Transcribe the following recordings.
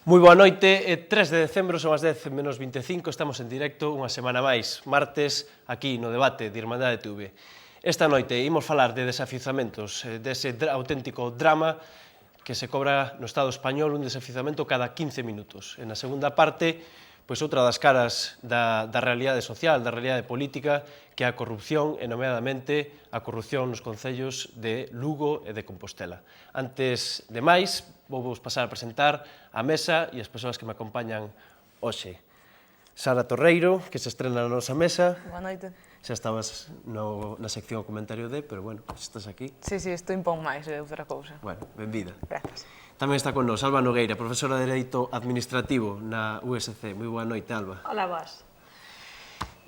Moi boa noite, 3 de decembro, son as 10 menos 25, estamos en directo unha semana máis, martes, aquí no debate de Irmandade TV. Esta noite imos falar de desafiuzamentos, dese auténtico drama que se cobra no Estado español un desafiuzamento cada 15 minutos. En a segunda parte, pois outra das caras da realidade social, da realidade política, que é a corrupción, e nomeadamente a corrupción nos concellos de Lugo e de Compostela. Antes de máis, vou pasar a presentar a mesa e as persoas que me acompañan hoxe. Sara Torreiro, que se estrena na nosa mesa. Boa noite. Xa estabas na sección o comentario de, pero bueno, estás aquí. Sí, isto impón máis de outra cousa. Bueno, benvida. Grazas. Tamén está con nos Alba Nogueira, profesora de Dereito Administrativo na USC. Moi boa noite, Alba. Hola, vos.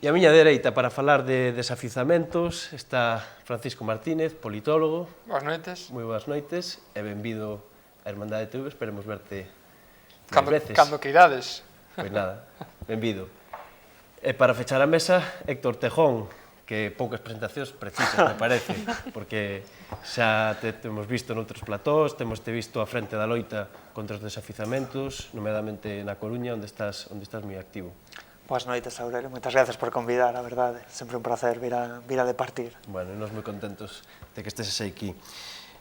E a miña dereita para falar de desafiuzamentos está Francisco Martínez, politólogo. Boas noites. Moi boas noites e benvido a Irmandade TV, esperemos verte máis veces. Cando que irades. Pois nada, benvido. E para fechar a mesa, Héctor Tejón, que poucas presentacións precisas, me parece, porque xa te hemos visto noutros platós, temos te visto á frente da loita contra os desafiuzamentos, nomeadamente na Coruña, onde estás moi activo. Boas noites, Aurelio. Moitas gracias por convidar, a verdade. Sempre un placer vir a departir. Bueno, e nós moi contentos de que estés aquí.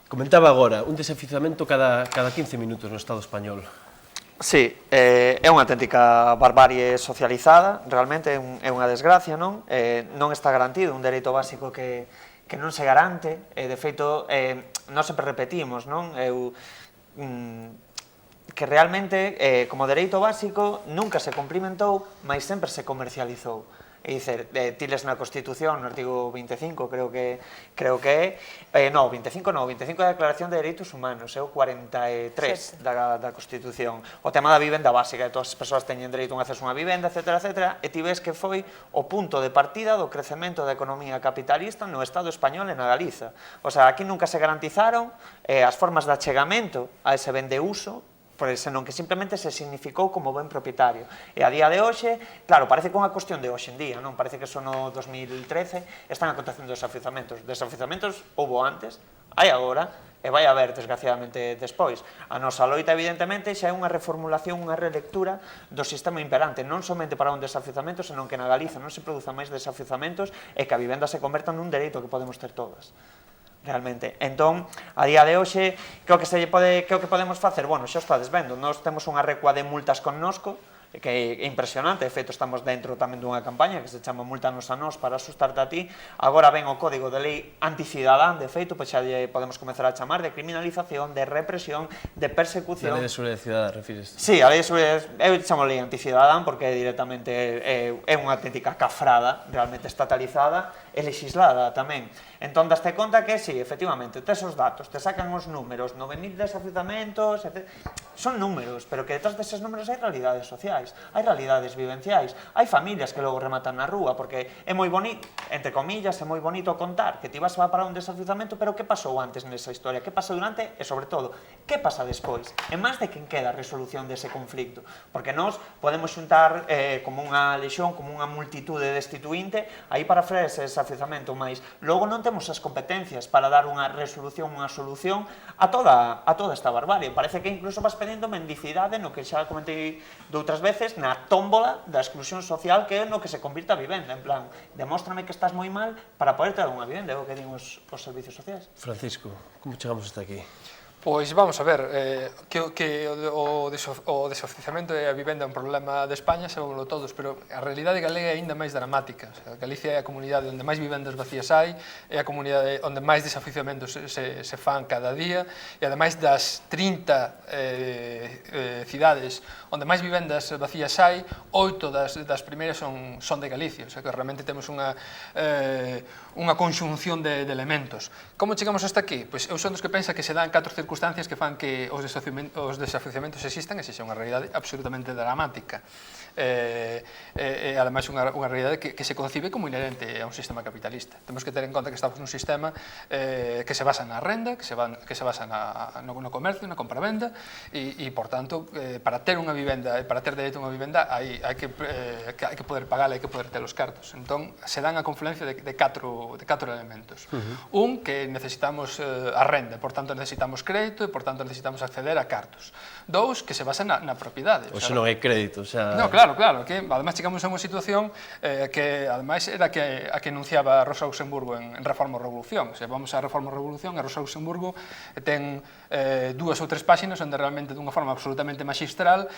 Comentaba agora, un desafiuzamento cada 15 minutos no Estado español. Sí, é unha auténtica barbarie socializada, realmente é unha desgracia, non? Non está garantido un dereito básico que non se garante, de feito, non sempre repetimos, non? Que realmente, como dereito básico, nunca se cumplimentou, mas sempre se comercializou. É dicer, tiles na Constitución, no artigo 25, creo que é, no, 25 é a Declaración de Dereitos Humanos, é o 43 da Constitución. O tema da vivenda básica, que todas as persoas teñen dereito a un acceso a unha vivenda, etc., e ti ves que foi o punto de partida do crecemento da economía capitalista no Estado español e na Galiza. O sea, aquí nunca se garantizaron as formas de achegamento a ese ben de uso, senón que simplemente se significou como ben propietario. E a día de hoxe, claro, parece que é unha cuestión de hoxe en día, non? Parece que son no 2013, están acontecendo desafiuzamentos. Desafiuzamentos houbo antes, hai agora, e vai haber, desgraciadamente, despois. A nosa loita, evidentemente, xa é unha reformulación, unha relectura do sistema imperante, non somente para un desafiuzamento, senón que na Galiza non se produzan máis desafiuzamentos e que a vivenda se converta nun dereito que podemos ter todas. Realmente. Entón, a día de hoxe, que o que podemos facer? Bueno, xa o estades vendo, nós temos unha recua de multas connosco, que é impresionante, de feito estamos dentro tamén dunha campaña que se chama Multanos a Nós para asustarte a ti. Agora ven o Código de Lei Anticidadán, de feito, pois xa podemos comezar a chamar de criminalización, de represión, de persecución. A Lei de Seguridade Cidadá, refires? Sí, a Lei de Seguridade, eu chamo Lei Anticidadán porque directamente é unha auténtica cafrada, realmente estatalizada e legislada tamén. Entón, daste conta que, sí, efectivamente, tes os datos, te sacan os números, 9.000 desafiuzamentos, etc. Son números, pero que detrás deses números hai realidades sociais, hai realidades vivenciais, hai familias que logo rematan na rúa, porque é moi bonito, entre comillas, é moi bonito contar que ti vas a parar un desafiuzamento, pero que pasou antes nesa historia, que pasa durante e, sobre todo, que pasa despois? E máis de quen queda a resolución dese conflicto, porque nós podemos xuntar como unha lexión, como unha multitude destituinte, aí para frear ese desafiuzamento, mas logo non temos as competencias para dar unha resolución, unha solución a toda esta barbarie. Parece que incluso vas pedindo mendicidade no que xa comentei doutras veces, na tómbola da exclusión social que é no que se convirte a vivenda, en plan, demóstrame que estás moi mal para poder ter unha vivenda, é o que din os servicios sociais. Francisco, como chegamos hasta aquí? Pois vamos a ver, que o desafiuzamento e a vivenda é un problema de España, sabémoslo todos, pero a realidade galega é ainda máis dramática. Galicia é a comunidade onde máis vivendas vacías hai, é a comunidade onde máis desafiuzamentos se fan cada día, e ademais das 30 cidades onde máis vivendas vacías hai, 8 das primeiras son de Galicia, o sea que realmente temos unha conxunción de elementos. Como chegamos hasta aquí? Pois eu son dos que pensa que se dan 4 circunstancias que fan que os desafiuzamentos existan e se xa unha realidade absolutamente dramática. E ademais unha realidade que se concibe como inherente a un sistema capitalista. Temos que ter en conta que estamos nun sistema que se basa na renda, que se basa no comercio, na compra-venda, e, por tanto, para ter unha vivenda, para ter dereito a unha vivenda, hai que poder pagala, hai que poder ter os cartos. Entón, se dan a confluencia de catro elementos. Un, que necesitamos a renda, por tanto, necesitamos crédito, crédito e, por tanto, necesitamos acceder a cartos. 2, que se basa na propiedade. Oxe non hai crédito, o sea... No, claro, que además chegamos a unha situación que además era a que enunciaba Rosa Luxemburgo en Reforma ou Revolución. Se vamos a Reforma ou Revolución, a Rosa Luxemburgo ten 2 ou 3 páxinas onde realmente dunha forma absolutamente magistral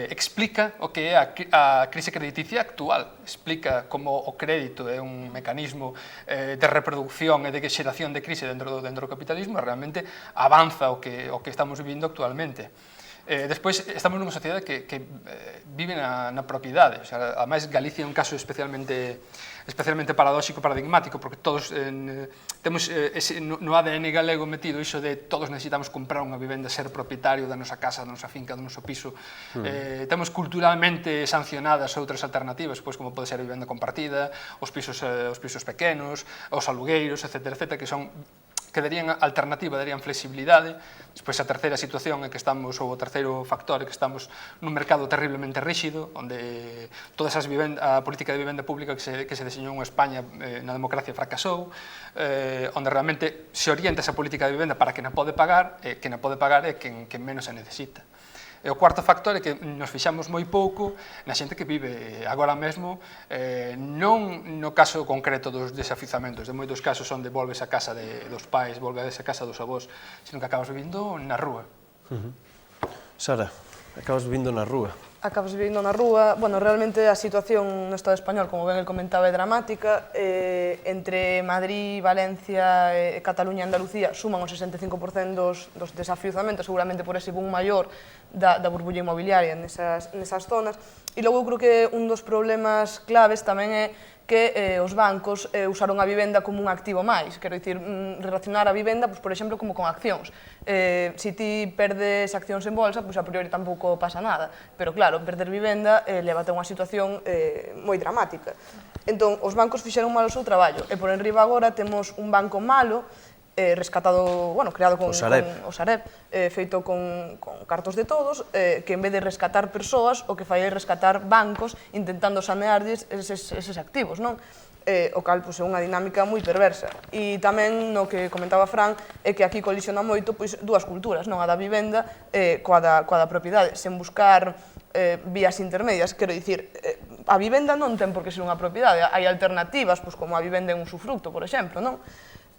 explica o que é a crise crediticia actual. Explica como o crédito é un mecanismo de reproducción e de xeración de crise dentro do capitalismo e realmente avanza o que estamos vivindo actualmente. Despois, estamos nunha sociedade que vive na propiedade. O sea, además, Galicia é un caso especialmente paradóxico, paradigmático, porque todos temos no ADN galego metido iso de todos necesitamos comprar unha vivenda, ser propietario da nosa casa, da nosa finca, do noso piso. Temos culturalmente sancionadas outras alternativas, pois como pode ser a vivenda compartida, os pisos pequenos, os alugueiros, etc., que son que darían alternativa, darían flexibilidade. Despois, a terceira situación é que estamos, ou o terceiro factor é que estamos nun mercado terriblemente rígido, onde toda a política de vivenda pública que se deseñou en España na democracia fracasou, onde realmente se orienta esa política de vivenda para quen a pode pagar, e quen a pode pagar é quen menos a necesita. E o cuarto factor é que nos fixamos moi pouco na xente que vive agora mesmo, non no caso concreto dos desafiuzamentos, de moitos casos onde volves a casa dos pais, volves a casa dos avós, sino que acabas vivindo na rúa. Sara, acabas vivindo na rúa. Acabas vivindo na rúa. Bueno, realmente a situación no Estado español, como ben el comentaba, é dramática. Entre Madrid, Valencia, Cataluña e Andalucía suman o 65% dos desafiuzamentos, seguramente por ese boom maior da burbulla inmobiliaria nesas zonas. E logo eu creo que un dos problemas claves tamén é que os bancos usaron a vivenda como un activo máis, quero dicir, relacionar a vivenda, por exemplo, como con accións. Se ti perdes accións en bolsa, a priori tampouco pasa nada, pero claro, perder vivenda levate a unha situación moi dramática. Entón, os bancos fixeron mal o seu traballo, e por enriba agora temos un banco malo, rescatado, bueno, creado con o Sareb, feito con cartos de todos, que en vez de rescatar persoas, o que fai é rescatar bancos intentando sanearlles eses activos, non? O cal é unha dinámica moi perversa. E tamén, no que comentaba Fran, é que aquí colisiona moito dúas culturas, non? A da vivenda coa da propiedade, sen buscar vías intermedias, quero dicir, a vivenda non ten por que ser unha propiedade, hai alternativas, como a vivenda en usufructo, por exemplo, non?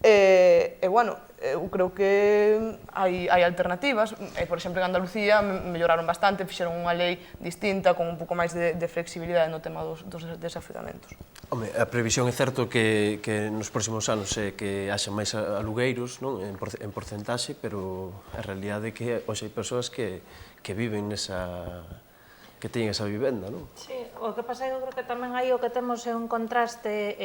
Bueno, eu creo que hai alternativas, por exemplo, en Andalucía melloraron bastante, fixeron unha lei distinta con un pouco máis de flexibilidade no tema dos desafiuzamentos. Home, a previsión é certo que nos próximos anos é que haxa máis alugueiros, non, en porcentaxe, pero a realidade é que hoxe hai persoas que viven que teñen esa vivenda, non? Sí, o que pasa é que eu creo que tamén aí o que temos é un contraste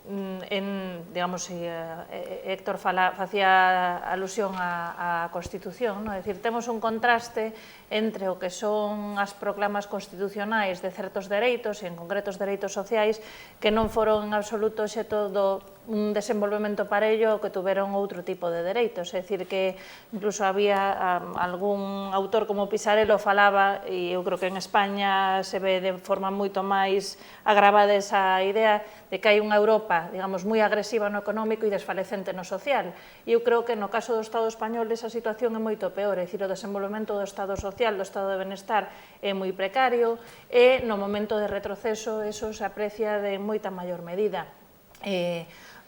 digamos, Héctor facía alusión á Constitución, é dicir, temos un contraste entre o que son as proclamas constitucionais de certos dereitos, e en concreto os dereitos sociais, que non foron en absoluto xeto do un desenvolvemento parello que tuveron outro tipo de dereitos, é dicir, que incluso había algún autor como Pisarello falaba, e eu creo que en España se ve de forma moito máis agravada esa idea de que hai unha Europa, digamos, moi agresiva no económico e desfalecente no social. E eu creo que no caso do Estado español esa situación é moito peor, é dicir, o desenvolvemento do Estado social, do Estado de benestar é moi precario e no momento de retroceso eso se aprecia de moita maior medida.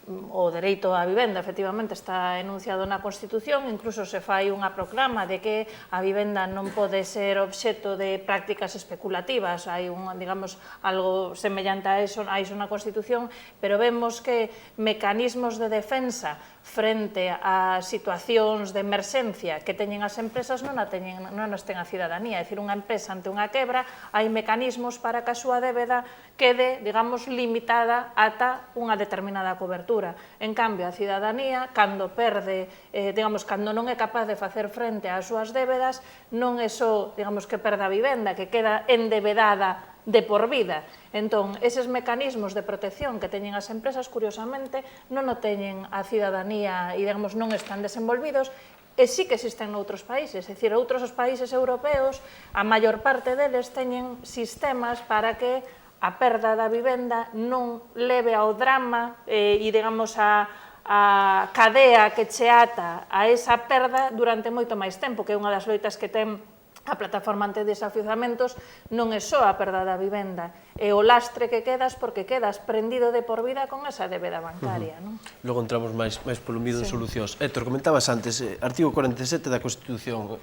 O dereito á vivenda, efectivamente, está enunciado na Constitución, incluso se fai unha proclama de que a vivenda non pode ser obxecto de prácticas especulativas, hai digamos, algo semellante a iso na Constitución, pero vemos que mecanismos de defensa frente a situacións de emerxencia que teñen as empresas non as ten a cidadanía. É dicir, unha empresa ante unha quebra, hai mecanismos para que a súa débeda quede, digamos, limitada ata unha determinada cobertura. En cambio, a cidadanía, cando perde, digamos, cando non é capaz de facer frente ás súas débedas, non é só, digamos, que perde a vivenda, que queda endebedada de por vida. Entón, eses mecanismos de protección que teñen as empresas, curiosamente, non o teñen a cidadanía e, digamos, non están desenvolvidos, e sí que existen noutros países, é dicir, outros países europeos, a maior parte deles teñen sistemas para que a perda da vivenda non leve ao drama e, digamos, a a cadea que che ata a esa perda durante moito máis tempo, que é unha das loitas que ten a plataforma antidesafiuzamentos, non é só a perda da vivenda, é o lastre que quedas porque quedas prendido de por vida con esa débeda bancaria. Non? Logo entramos máis polo mido en solucións. Héctor, comentabas antes, artigo 47 da Constitución,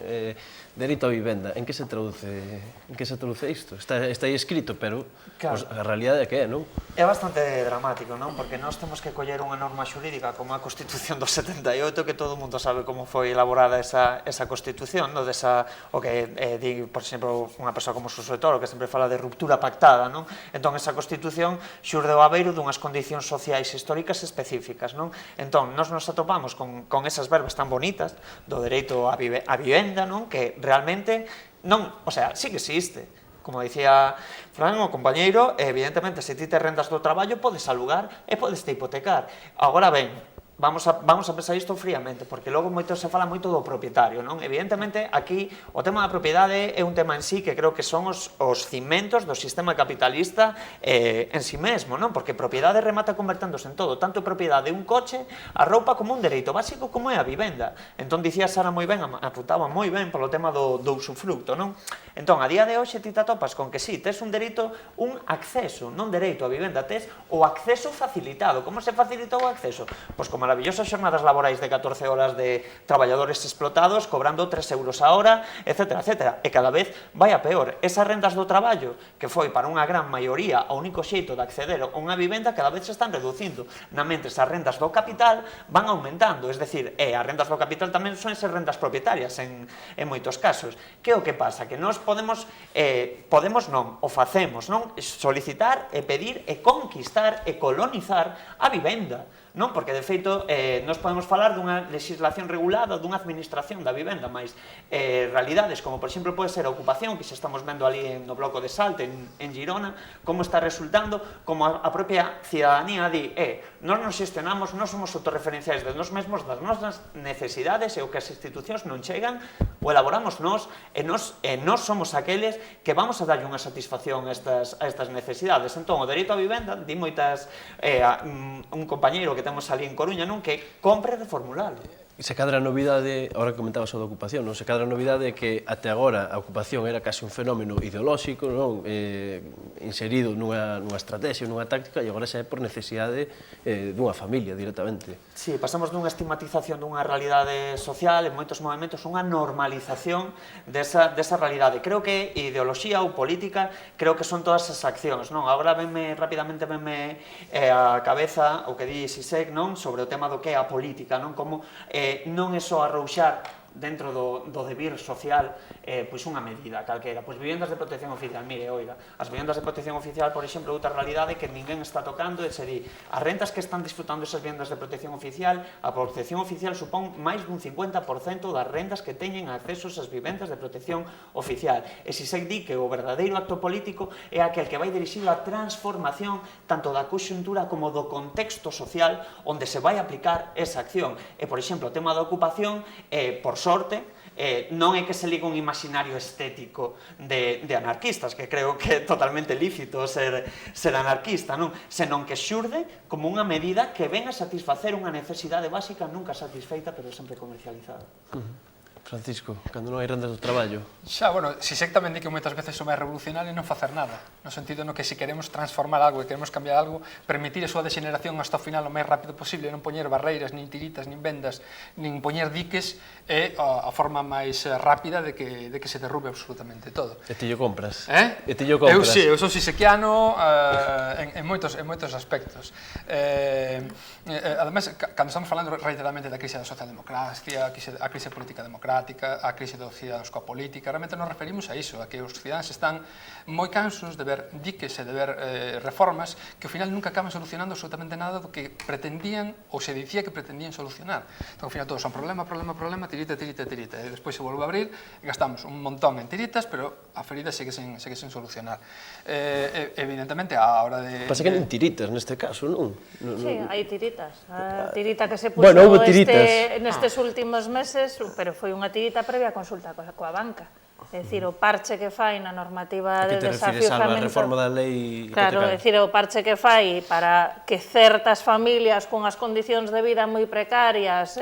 dereito á vivenda, en que se traduce isto? Está aí escrito, pero a realidade é que é, non? É bastante dramático, non? Porque nós temos que coller unha norma xurídica como a Constitución do 78, que todo o mundo sabe como foi elaborada esa Constitución, no? O que di, por exemplo, unha persoa como Suso Toro, que sempre fala de ruptura pactada, non? Entón, esa Constitución xurde ao abeiro dunhas condicións sociais históricas específicas, non? Entón, nos atopamos con esas verbas tan bonitas do dereito á vivenda, non? Que realmente non, o sea, sí que existe. Como dicía Fran, o compañeiro, evidentemente, se ti te rendas do traballo, podes alugar e podes te hipotecar. Agora ben, vamos a pensar isto fríamente, porque logo se fala moito do propietario, non? Evidentemente, aquí, o tema da propiedade é un tema en sí que creo que son os cimentos do sistema capitalista en sí mesmo, non? Porque propiedade remata converténdose en todo, tanto propiedade un coche, a roupa como un dereito básico como é a vivenda. Entón, dicía Sara moi ben, apuntaba moi ben polo tema do usufructo, non? Entón, a día de hoxe ti te atopas con que sí, tes un dereito, un acceso, non dereito a vivenda, tes o acceso facilitado. Como se facilitou o acceso? Pois como maravillosas xornadas laborais de 14 horas de traballadores explotados cobrando 3 euros a hora, etcétera, etcétera. E cada vez vai a peor. Esas rendas do traballo, que foi para unha gran maioría o único xeito de acceder a unha vivenda, cada vez se están reducindo. Na mente, as rendas do capital van aumentando, es decir, as rendas do capital tamén son esas rendas propietarias en moitos casos. Que é o que pasa? Que nós podemos non, o facemos, non? Solicitar e pedir e conquistar e colonizar a vivenda, non? Porque, de feito, nós podemos falar dunha legislación regulada, dunha administración da vivenda, mas realidades como, por exemplo, pode ser a ocupación, que xa estamos vendo ali no bloco de Salte, en Girona, como está resultando, como a propia cidadanía di, nós nos xestionamos, nós somos autorreferenciais de nós mesmos, das nosas necesidades, e o que as institucións non chegan, o elaboramos nós, e nós somos aqueles que vamos a darlle unha satisfacción a estas necesidades. Entón, o dereito á vivenda, di moitas, un compañeiro que temos ali en Coruña, non? Que compre reformulalo. Se cadra a novidade, agora que comentabas o da ocupación, non? Se cadra a novidade que até agora a ocupación era casi un fenómeno ideolóxico, non? Inserido nunha estrategia, nunha táctica, e agora xa é por necesidade dunha familia directamente. Sí, pasamos dunha estigmatización dunha realidade social, en moitos movimentos, unha normalización desa realidade. Creo que ideoloxía ou política, creo que son todas as accións, non? Agora rapidamente venme a cabeza o que di Sisek, non? Sobre o tema do que é a política, non? Como non é só arrouxar dentro do deber social pois unha medida calquera. Pois vivendas de protección oficial, mire, oiga, as vivendas de protección oficial, por exemplo, outra realidade que ninguén está tocando, e se di, as rentas que están disfrutando esas vivendas de protección oficial, a protección oficial supón máis dun 50% das rentas que teñen acceso a esas vivendas de protección oficial. E se se di que o verdadeiro acto político é aquel que vai dirixido á transformación tanto da conxuntura como do contexto social onde se vai aplicar esa acción. E, por exemplo, o tema da ocupación, por sorte, non é que se liga un imaginario estético de anarquistas, que creo que é totalmente lícito ser anarquista, non? Senón que xurde como unha medida que ven a satisfacer unha necesidade básica nunca satisfeita, pero sempre comercializada. Francisco, cando non hai rendas do traballo? Xa, bueno, Sisek tamén di que moitas veces o máis revolucionario é non facer nada, no sentido no que se queremos transformar algo e queremos cambiar algo, permitir a súa degeneración hasta o final o máis rápido posible, non poñer barreiras, nin tiritas, nin vendas, nin poñer diques, é a forma máis rápida de que se derrube absolutamente todo. E ti llo compras? E ti llo compras? Eu sou sisequiano en moitos aspectos. Además, cando estamos falando reiteradamente da crise da socialdemocracia, a crise política democrática, a crise dos cidadáns coa política, realmente nos referimos a iso, a que os cidadáns están moi cansos de ver diques e de ver reformas que ao final nunca acaban solucionando absolutamente nada do que pretendían ou se dicía que pretendían solucionar. Entón, ao final todos son problema, tirita, e despois se volve a abrir e gastamos un montón en tiritas, pero a ferida segue sen solucionar. Evidentemente, a hora de... Pasa que non tiritas neste caso, non? Sí, hai tiritas. A tirita que se puxo nestes últimos meses, pero foi unha unha tirita previa consulta coa banca. É dicir, o parche que fai na normativa de Que te refires, Alba, a desafiuzamento... reforma da lei Claro, é hipotecaria? dicir, o parche que fai para que certas familias con as condicións de vida moi precarias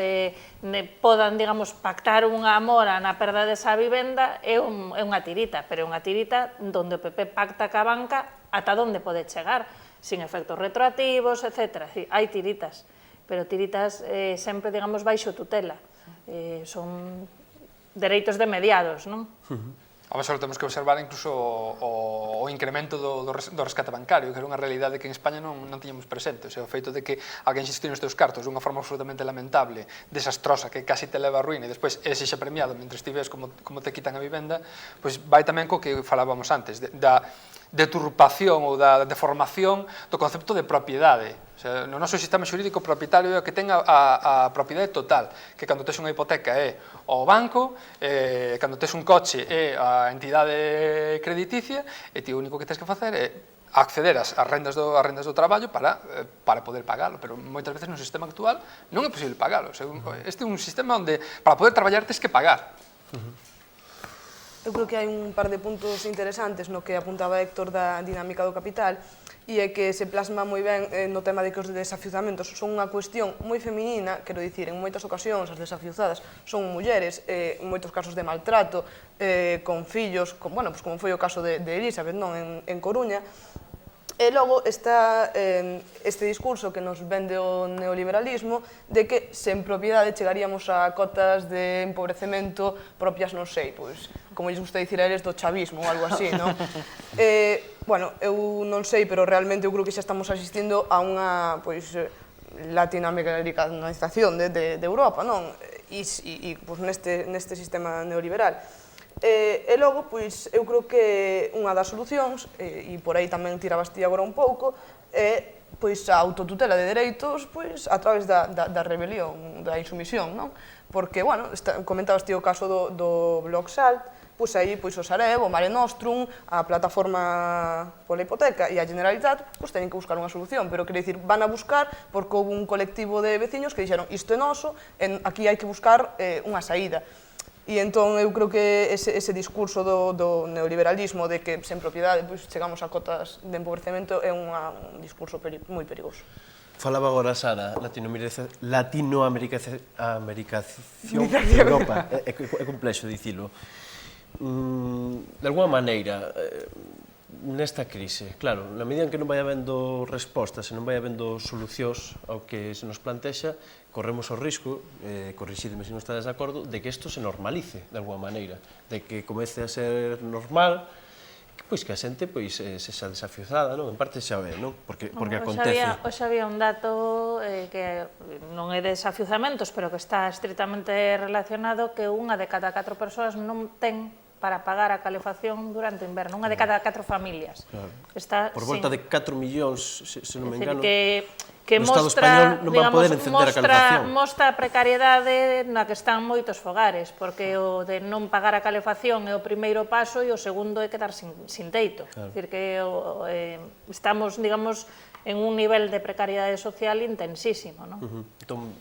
podan, digamos, pactar unha mora na perda desa vivenda é unha tirita, pero é unha tirita onde o PP pacta ca banca ata onde pode chegar, sin efectos retroactivos, etc. Hai tiritas, pero tiritas sempre, digamos, baixo tutela. Son dereitos de mediados, non? A veces temos que observar incluso o incremento do rescate bancario, que era unha realidade que en España non tiñamos presente. O sea, o feito de que alguén xestione os teus cartos dunha forma absolutamente lamentable, desastrosa, que casi te leva a ruína, e despois ese xa premiado mentre estives como te quitan a vivenda, pois vai tamén co que falábamos antes, da deturpación ou da deformación do concepto de propiedade. O sea, no noso sistema xurídico propietario é que ten a propiedade total, que cando tes unha hipoteca é o banco, cando tes un coche é a entidade crediticia, e ti o único que tens que facer é acceder ás rendas do traballo para poder pagalo, pero moitas veces no sistema actual non é posible pagalo. O sea, este é un sistema onde para poder traballar tens que pagar. Eu creo que hai un par de puntos interesantes no que apuntaba Héctor da dinámica do capital, e é que se plasma moi ben no tema de que os desafiuzamentos son unha cuestión moi feminina, quero dicir, en moitas ocasións as desafiuzadas son mulleres, en moitos casos de maltrato, con fillos, como foi o caso de Elizabeth, en Coruña. E logo está este discurso que nos vende o neoliberalismo de que sen propiedade chegaríamos a cotas de empobrecemento propias, non sei, pois, como lles gusta dicir a eles, do chavismo ou algo así, non? Bueno, eu non sei, pero realmente eu creo que xa estamos asistindo a unha, pois, latinoamericanización de Europa, non? E pois, neste sistema neoliberal. E logo, pois, eu creo que unha das solucións, e por aí tamén tirabas ti agora un pouco, é pois a autotutela de dereitos pois a través da rebelión, da insumisión, non? Porque, bueno, comentabas ti o caso do Bloc Salt, pois aí pois o Sareb, o Mare Nostrum, a Plataforma pola Hipoteca e a Generalitat, pois teñen que buscar unha solución, pero quero dicir, van a buscar porque houve un colectivo de veciños que dixeron isto é noso, aquí hai que buscar unha saída. E entón eu creo que ese discurso do neoliberalismo de que sen propiedade chegamos a cotas de empobrecemento é un discurso moi perigoso. Falaba agora Sara, latinoamericación de Europa, é complexo dicilo. De alguma maneira, nesta crise, claro, na medida en que non vai habendo respostas e non vai habendo solucións ao que se nos plantexa, corremos o risco, corrixidme se non estades de acordo, de que isto se normalice de alguma maneira, de que comece a ser normal, pois que a xente sexa desafiuzada, non? En parte xa ve, non? Porque acontece. Hoxe había un dato que non é de desafiuzamentos, pero que está estritamente relacionado, que unha de cada 4 persoas non ten para pagar a calefacción durante o inverno, unha de cada 4 familias. Por volta de 4 millóns, se non me engano, que no Estado español non van poder encender a calefacción. Mostra a precariedade na que están moitos fogares, porque o de non pagar a calefacción é o primeiro paso e o segundo é quedar sin teito. É dicir, que estamos, digamos, en un nivel de precariedade social intensísimo, non? Entón,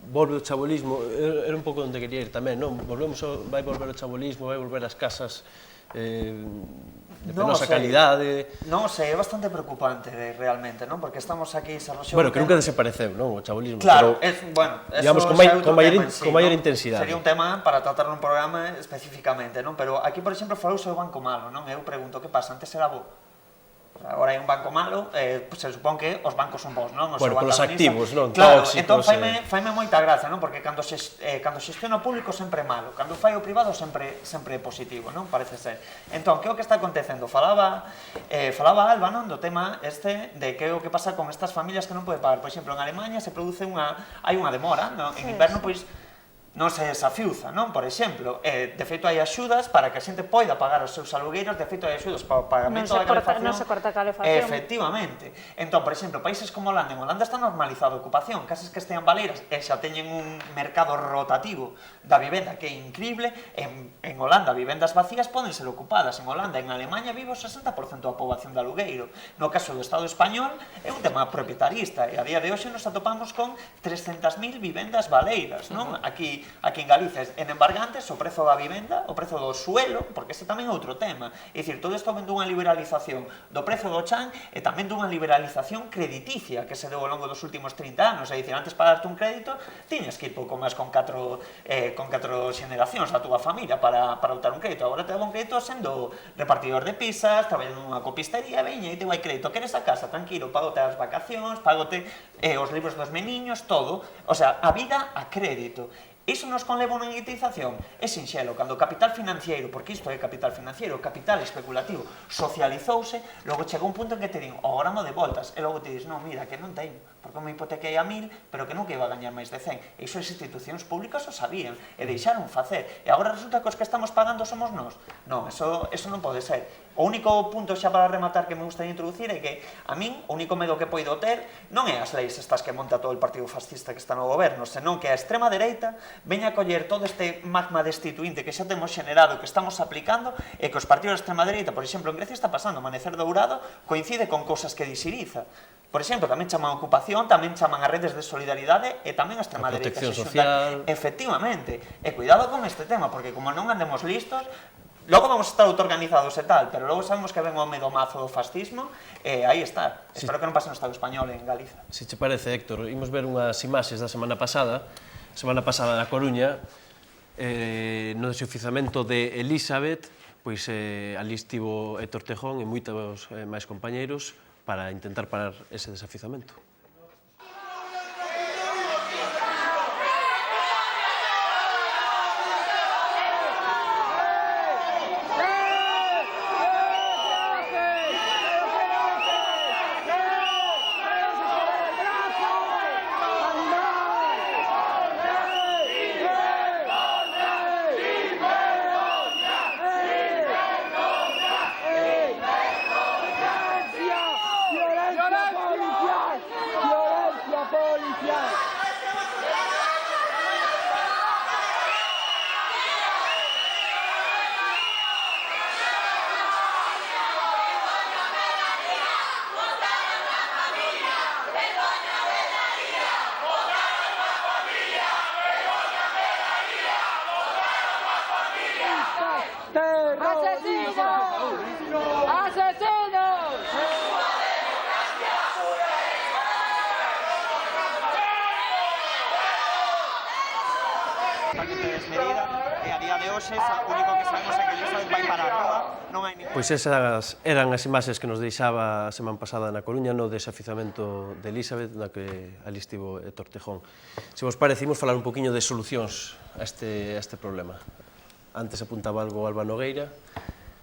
volve o chabolismo, era un pouco onde quería ir tamén, non? Vai volver o chabolismo, vai volver as casas de penosa calidade. Non sei, é bastante preocupante realmente, non? Porque estamos aquí desarrollando... Bueno, que nunca desapareceu, non? O chabolismo. Claro, bueno, digamos, con maior intensidade. Sería un tema para tratar nun programa especificamente, non? Pero aquí, por exemplo, falouse do Banco Malo, non? Eu pregunto, que pasa? Antes era bo. Agora hai un banco malo, se supón que os bancos son bons, non? Bueno, con os activos, non? Claro, entón faime moita graza, non? Porque cando xestiona o público sempre é malo, cando fai o privado sempre é positivo, non? Parece ser. Entón, que é o que está acontecendo? Falaba Alba, non? Do tema este de que é o que pasa con estas familias que non poden pagar. Por exemplo, en Alemanha se produce hai unha demora, non? En inverno, pois, non se desafiuza, non? Por exemplo, de feito hai axudas para que a xente poida pagar os seus alugueiros, de feito hai axudas para o pagamento da calefacción. Non se corta a calefacción. Efectivamente. Entón, por exemplo, países como Holanda, en Holanda está normalizada a ocupación, casas que estean baleiras e xa teñen un mercado rotativo da vivenda que é increíble. En Holanda, vivendas vacías poden ser ocupadas. En Holanda, en Alemanha, vive o 60% da poboación de alugueiro. No caso do Estado español, é un tema propietarista e a día de hoxe nos atopamos con 300.000 vivendas baleiras, non? Aquí aquí en Galicia, en embargantes, o prezo da vivenda, o prezo do suelo, porque ese tamén é outro tema. É dicir, todo isto ven dunha liberalización do prezo do chan e tamén dunha liberalización crediticia que se deu ao longo dos últimos 30 anos. É dicir, antes para darte un crédito, tiñes que ir pouco máis con 4 xeneracións da túa familia para optar un crédito. Agora te dá un crédito sendo repartidor de pizzas, traballando nunha copistería, veña, e te vai crédito. Queres a casa? Tranquilo, págote as vacacións, págote os libros dos meniños, todo. O sea, a vida a crédito. Iso nos conleva unha negatización? É sinxelo, cando o capital financiero, porque isto é capital financiero, capital especulativo, socializouse, logo chega un punto en que te din, o gramo de voltas, e logo te dis, non, mira, que non teño, porque me hipotequei a 1000, pero que nunca iba a gañar máis de 100. E iso as institucións públicas o sabían, e deixaron facer. E agora resulta que os que estamos pagando somos nós. Non, eso non pode ser. O único punto xa para rematar que me gustaría introducir é que a min o único medo que poido ter non é as leis estas que monta todo o partido fascista que está no goberno, senón que a extrema dereita veña a coller todo este magma destituinte que xa temos xenerado, que estamos aplicando, e que os partidos de extrema dereita, por exemplo, en Grecia está pasando, Amanecer Dourado coincide con cousas que disiriza. Por exemplo, tamén chaman a ocupación, tamén chaman a redes de solidaridade e tamén a extrema dereita. Protección social. Efectivamente. E cuidado con este tema, porque como non andemos listos, logo vamos a estar autoorganizados e tal, pero logo sabemos que ven o medo mazo do fascismo e aí está. Espero que non pase no Estado español en Galiza. Se che parece, Héctor, imos ver unhas imaxes da semana pasada na Coruña, no desoficiamento de Elizabeth, pois ali estivo Héctor Tejón e moitos máis compañeiros para intentar parar ese desafiuzamento. Pois esas eran as imaxes que nos deixaba a semana pasada na Coruña no desafiuzamento de Elizabeth, na que ali estivo Héctor Tejón. Se vos parece, imos falar un poquinho de solucións a este problema. Antes apuntaba algo Alba Nogueira.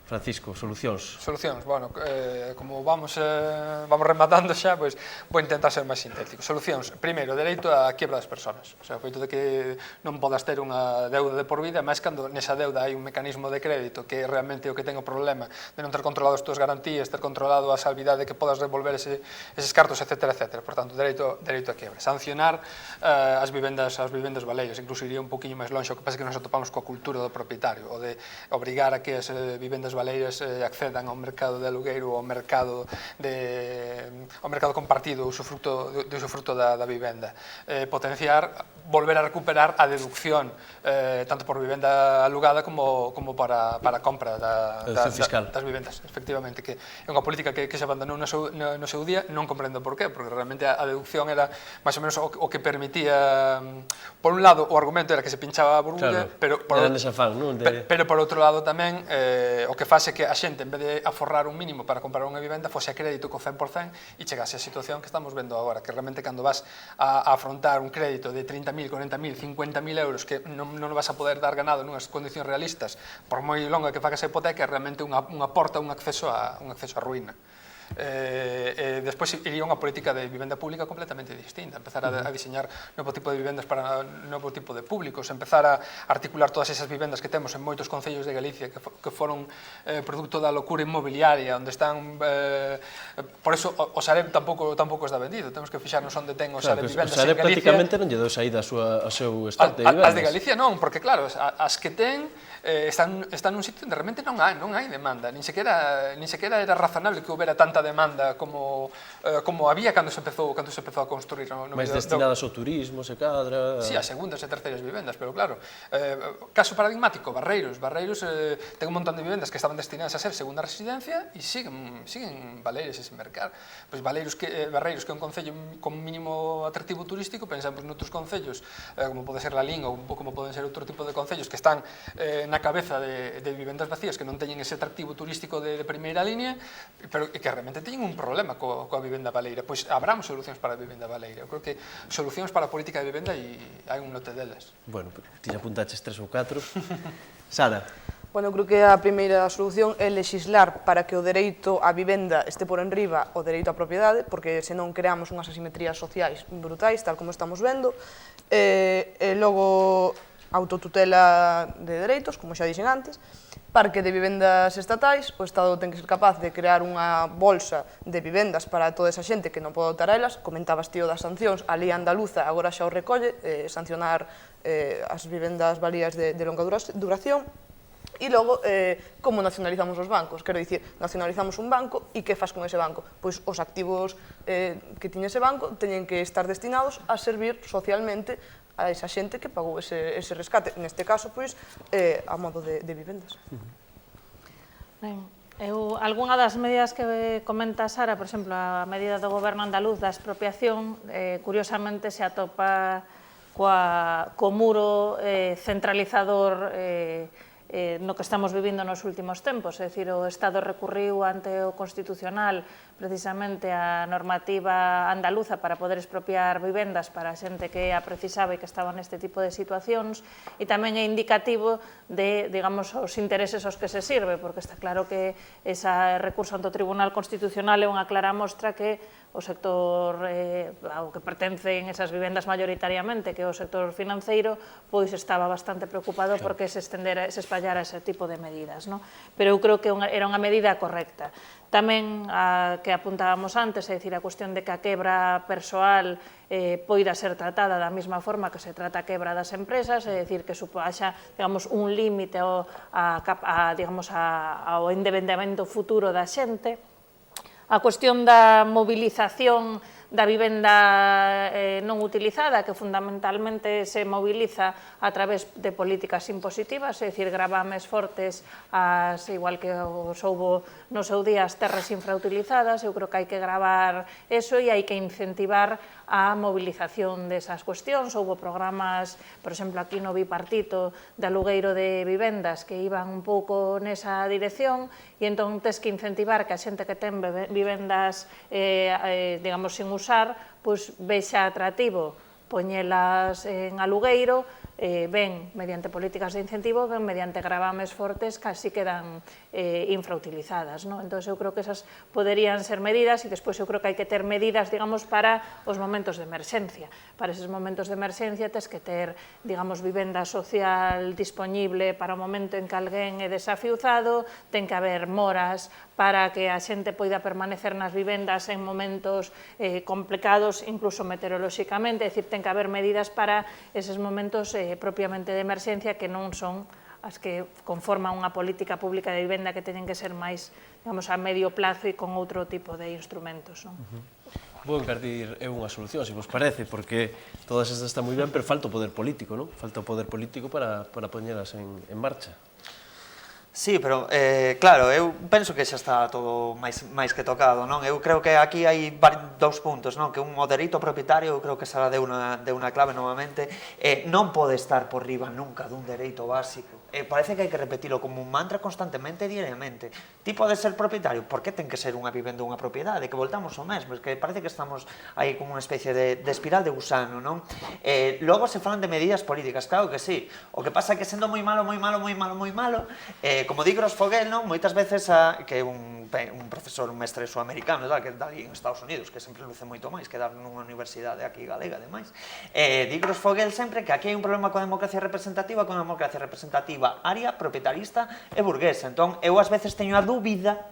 Francisco, solucións. Solucións, bueno, como vamos rematando xa, pois vou intentar ser máis sintético. Solucións, primeiro, dereito á quiebra das persoas. O sea, o feito de que non podas ter unha deuda de por vida, máis cando nesa deuda hai un mecanismo de crédito que realmente o que ten o problema de non ter controlado as túas garantías, ter controlado a salvidade que podas devolver eses cartos, etc. Por tanto, dereito á quiebra. Sancionar as vivendas baleiras, incluso iría un poquinho máis longe, o que pasa que nos atopamos coa cultura do propietario, o de obrigar a que as vivendas baleiras accedan ao mercado de alugueiro ou ao mercado compartido, o usufruto da vivenda. Potenciar, volver a recuperar a deducción tanto por vivenda alugada como para a compra das vivendas, efectivamente, que é unha política que se abandonou no seu día, non comprendo por qué, porque realmente a deducción era máis ou menos o que permitía, por un lado, o argumento era que se pinchaba a burbulla, pero por outro lado tamén o que fase que a xente, en vez de aforrar un mínimo para comprar unha vivenda, fose a crédito co 100% e chegase a situación que estamos vendo agora, que realmente cando vas a afrontar un crédito de 30.000, 40.000, 50.000 euros que non vas a poder dar ganado nunhas condicións realistas, por moi longa que fagas a hipoteca, é realmente unha porta, un acceso a ruína. Despois iría unha política de vivenda pública completamente distinta, empezar a diseñar novo tipo de vivendas para novo tipo de públicos, empezar a articular todas esas vivendas que temos en moitos concellos de Galicia que foron producto da locura inmobiliaria, onde están por eso o Sareb tampouco está vendido, temos que fixarnos onde ten o Sareb vivendas en Galicia. O Sareb prácticamente non lle dou saída ao seu estante de vivendas. As de Galicia non, porque claro, as que ten están nun sitio onde realmente non hai demanda, nin sequera era razonable que houbera tanta tanta demanda como había cando se empezou a construir no máis destinadas ao turismo, se cadra... Sí, a segundas e terceiras vivendas, pero claro, caso paradigmático, Barreiros ten un montón de vivendas que estaban destinadas a ser segunda residencia e siguen baleiras e sin mercar. Pois Barreiros, que é un concello con mínimo atractivo turístico, pensamos noutros concellos, como pode ser Lalín ou como poden ser outro tipo de concellos que están na cabeza de vivendas vacías que non teñen ese atractivo turístico de primeira línea, pero que realmente teñen un problema coa vivenda baleira. Pois habramos solucións para a vivenda baleira. Eu creo que solucións para a política de vivenda e hai un lote delas. Bueno, ti xa apuntaches 3 ou 4. Sara. Bueno, creo que a primeira solución é legislar para que o dereito á vivenda este por enriba o dereito á propiedade, porque senón creamos unhas asimetrías sociais brutais, tal como estamos vendo. E logo, autotutela de dereitos, como xa dixen antes, parque de vivendas estatais, o Estado ten que ser capaz de crear unha bolsa de vivendas para toda esa xente que non pode optar a elas. Comentabas, tío, das sancións, a lei andaluza agora xa o recolle, sancionar as vivendas balías de longa duración. E logo, como nacionalizamos os bancos? Quero dicir, nacionalizamos un banco e que faz con ese banco? Pois os activos que tiña ese banco teñen que estar destinados a servir socialmente a esa xente que pagou ese rescate, neste caso, pois, a modo de vivendas. Ben, algunha das medidas que comenta Sara, por exemplo, a medida do goberno andaluz da expropiación, curiosamente se atopa co muro centralizador no que estamos vivindo nos últimos tempos, é dicir, o Estado recurriu ante o Constitucional precisamente a normativa andaluza para poder expropiar vivendas para a xente que a precisaba e que estaba neste tipo de situacións, e tamén é indicativo de, digamos, os intereses aos que se sirve, porque está claro que ese recurso ante o Tribunal Constitucional é unha clara mostra que o sector ao que pertencen esas vivendas mayoritariamente, que é o sector financeiro, pois estaba bastante preocupado porque se espallara ese tipo de medidas, non? Pero eu creo que era unha medida correcta. Tamén a que apuntábamos antes, é dicir, a cuestión de que a quebra persoal poida ser tratada da mesma forma que se trata a quebra das empresas, é dicir, que haxa, digamos, un límite ao endebendamento futuro da xente. A cuestión da movilización da vivenda non utilizada, que fundamentalmente se moviliza a través de políticas impositivas, é dicir, gravames fortes, igual que os houbo no seu día as terras infrautilizadas. Eu creo que hai que gravar eso e hai que incentivar a movilización desas cuestións. Houbo programas, por exemplo, aquí no bipartito de alugueiro de vivendas que iban un pouco nesa dirección, e entón tes que incentivar que a xente que ten vivendas, digamos, sin usar, pois vexa atractivo poñelas en alugueiro, ben mediante políticas de incentivo, ben mediante gravames fortes que así quedan infrautilizadas. Entón, eu creo que esas poderían ser medidas, e despois eu creo que hai que ter medidas, digamos, para os momentos de emerxencia. Para eses momentos de emerxencia tes que ter, digamos, vivenda social disponible para o momento en que alguén é desafiuzado, ten que haber moras para que a xente poida permanecer nas vivendas en momentos complicados, incluso meteorolóxicamente, é dicir, ten que haber medidas para eses momentos propiamente de emerxencia que non son as que conforman unha política pública de vivenda, que teñen que ser máis, digamos, a medio plazo e con outro tipo de instrumentos. Vou encardir unha solución, se vos parece, porque todas estas están moi ben, pero falta o poder político, non? Falta o poder político para poñelas en marcha. Sí, pero, claro, eu penso que xa está todo máis que tocado, non? Eu creo que aquí hai dous puntos, non? Que o dereito propietario, eu creo que Sara deu unha clave novamente, non pode estar por riba nunca dun dereito básico. Parece que hai que repetilo como un mantra constantemente e diariamente. Ti podes ser propietario, por que ten que ser unha vivenda unha propiedade? Que voltamos ao mesmo, que parece que estamos aí como unha especie de espiral de gusano, non? Logo se falan de medidas políticas, claro que sí. O que pasa é que sendo moi malo, como di Gross-Fogel, non? Moitas veces, que é un profesor, un mestre suamericano, que dá ali en Estados Unidos, que sempre luce moito máis que dar nunha universidade aquí galega, ademais. Di Gross-Fogel sempre que aquí hai un problema coa democracia representativa, área, proprietarista e burguesa. Entón, eu ás veces teño a dúbida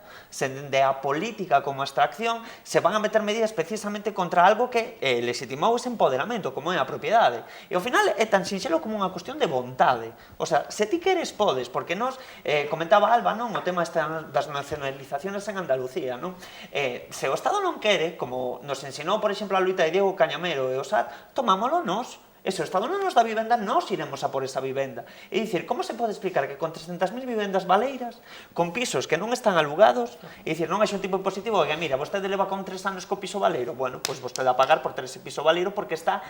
de a política como abstracción se van a meter medidas precisamente contra algo que legitimou ese empoderamento, como é a propiedade. E ao final é tan sinxelo como unha cuestión de vontade. O sea, se ti queres, podes, porque nós, comentaba Alba, non? O tema das nacionalizaciones en Andalucía, non? Se o Estado non quere, como nos ensinou, por exemplo, a loita de Diego Cañamero e o SAT, tomámolo nós. E se o Estado non nos dá vivenda, nós iremos a por esa vivenda. É dicir, como se pode explicar que con 300.000 vivendas baleiras, con pisos que non están alugados, é dicir, non hai un tipo impositivo que, mira, vostede leva con 3 anos co piso baleiro, bueno, pois vostede a pagar por ter ese piso baleiro porque está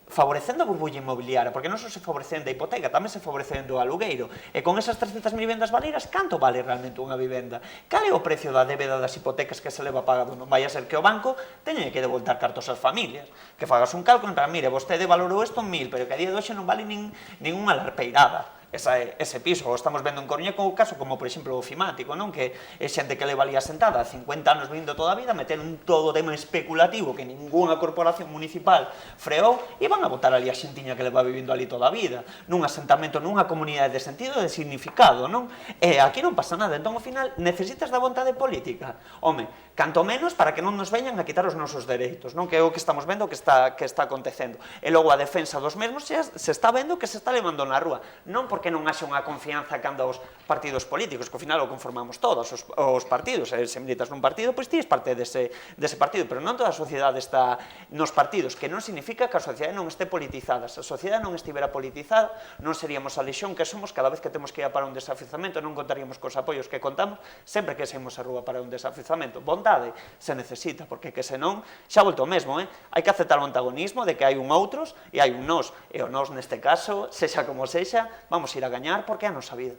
favorecendo a burbulla inmobiliaria, porque non só se favorecendo a hipoteca, tamén se favorecendo o alugueiro. E con esas 300.000 vivendas baleiras, canto vale realmente unha vivenda? Cal é o precio da débeda das hipotecas que se leva pagado? Non vai a ser que o banco teña que devoltar cartos ás familias, que fagas un cálculo en plan, mire, vostede valorou isto en 1.000, pero que a día de hoxe non vale nin unha larpeirada ese piso. O estamos vendo en Coruña con o caso como, por exemplo, o Ofimático, non? Que é xente que leva ali asentada 50 anos vindo toda a vida, meter un todo tema especulativo que ninguna corporación municipal freou e van a botar ali a xentiña que leva vivindo ali toda a vida, nun asentamento, nunha comunidade de sentido e de significado, non? E aquí non pasa nada, entón ao final necesitas da vontade política. Home, canto menos para que non nos veñan a quitar os nosos dereitos, non? Que é o que estamos vendo que está acontecendo. E logo a defensa dos mesmos se está vendo que se está levando na rúa, non porque non haxe unha confianza cando aos partidos políticos, que ao final o conformamos todos os partidos, se militas nun partido, pois ti és parte dese partido, pero non toda a sociedade está nos partidos, que non significa que a sociedade non este politizada. Se a sociedade non estivera politizada, non seríamos a lexón que somos cada vez que temos que ir para un desafiuzamento, non contaríamos cos apoios que contamos sempre que saímos a rúa para un desafiuzamento. Vontade se necesita, porque que senón, xa volto o mesmo, hai que aceptar o antagonismo de que hai un outros e hai un nós, e o nós neste caso, sexa como sexa, vamos ir a gañar porque é a nosa vida.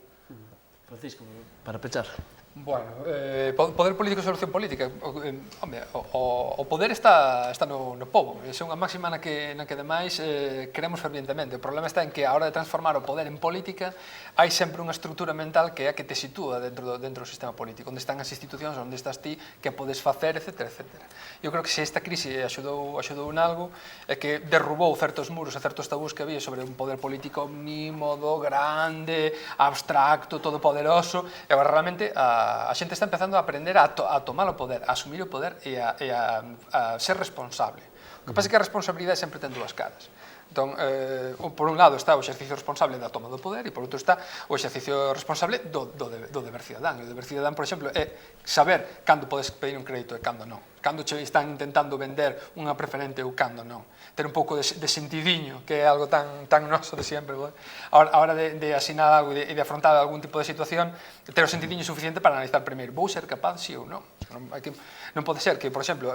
Francisco, para pechar. Bueno, poder político e solución política. O poder está no pobo. É unha máxima na que ademais queremos fervientemente. O problema está en que a hora de transformar o poder en política hai sempre unha estrutura mental que é a que te sitúa dentro do sistema político, onde están as institucións, onde estás ti, que podes facer, etc. Eu creo que se esta crise axudou en algo é que derrubou certos muros e certos tabús que había sobre un poder político omnímodo, grande, abstracto, todopoderoso, e agora realmente a xente está empezando a aprender a tomar o poder, a asumir o poder e a ser responsable. O que pasa é que a responsabilidade sempre ten dúas caras. Entón, por un lado está o exercicio responsable da toma do poder e por outro está o exercicio responsable do deber cidadán. O deber cidadán, por exemplo, é saber cando podes pedir un crédito e cando non. Cando che están intentando vender unha preferente ou cando non. Ter un pouco de sentidiño, que é algo tan noso de sempre. A hora de asinar algo e de afrontar algún tipo de situación, ter o sentidiño suficiente para analizar primeiro, vou ser capaz, sí ou non? Non pode ser que, por exemplo,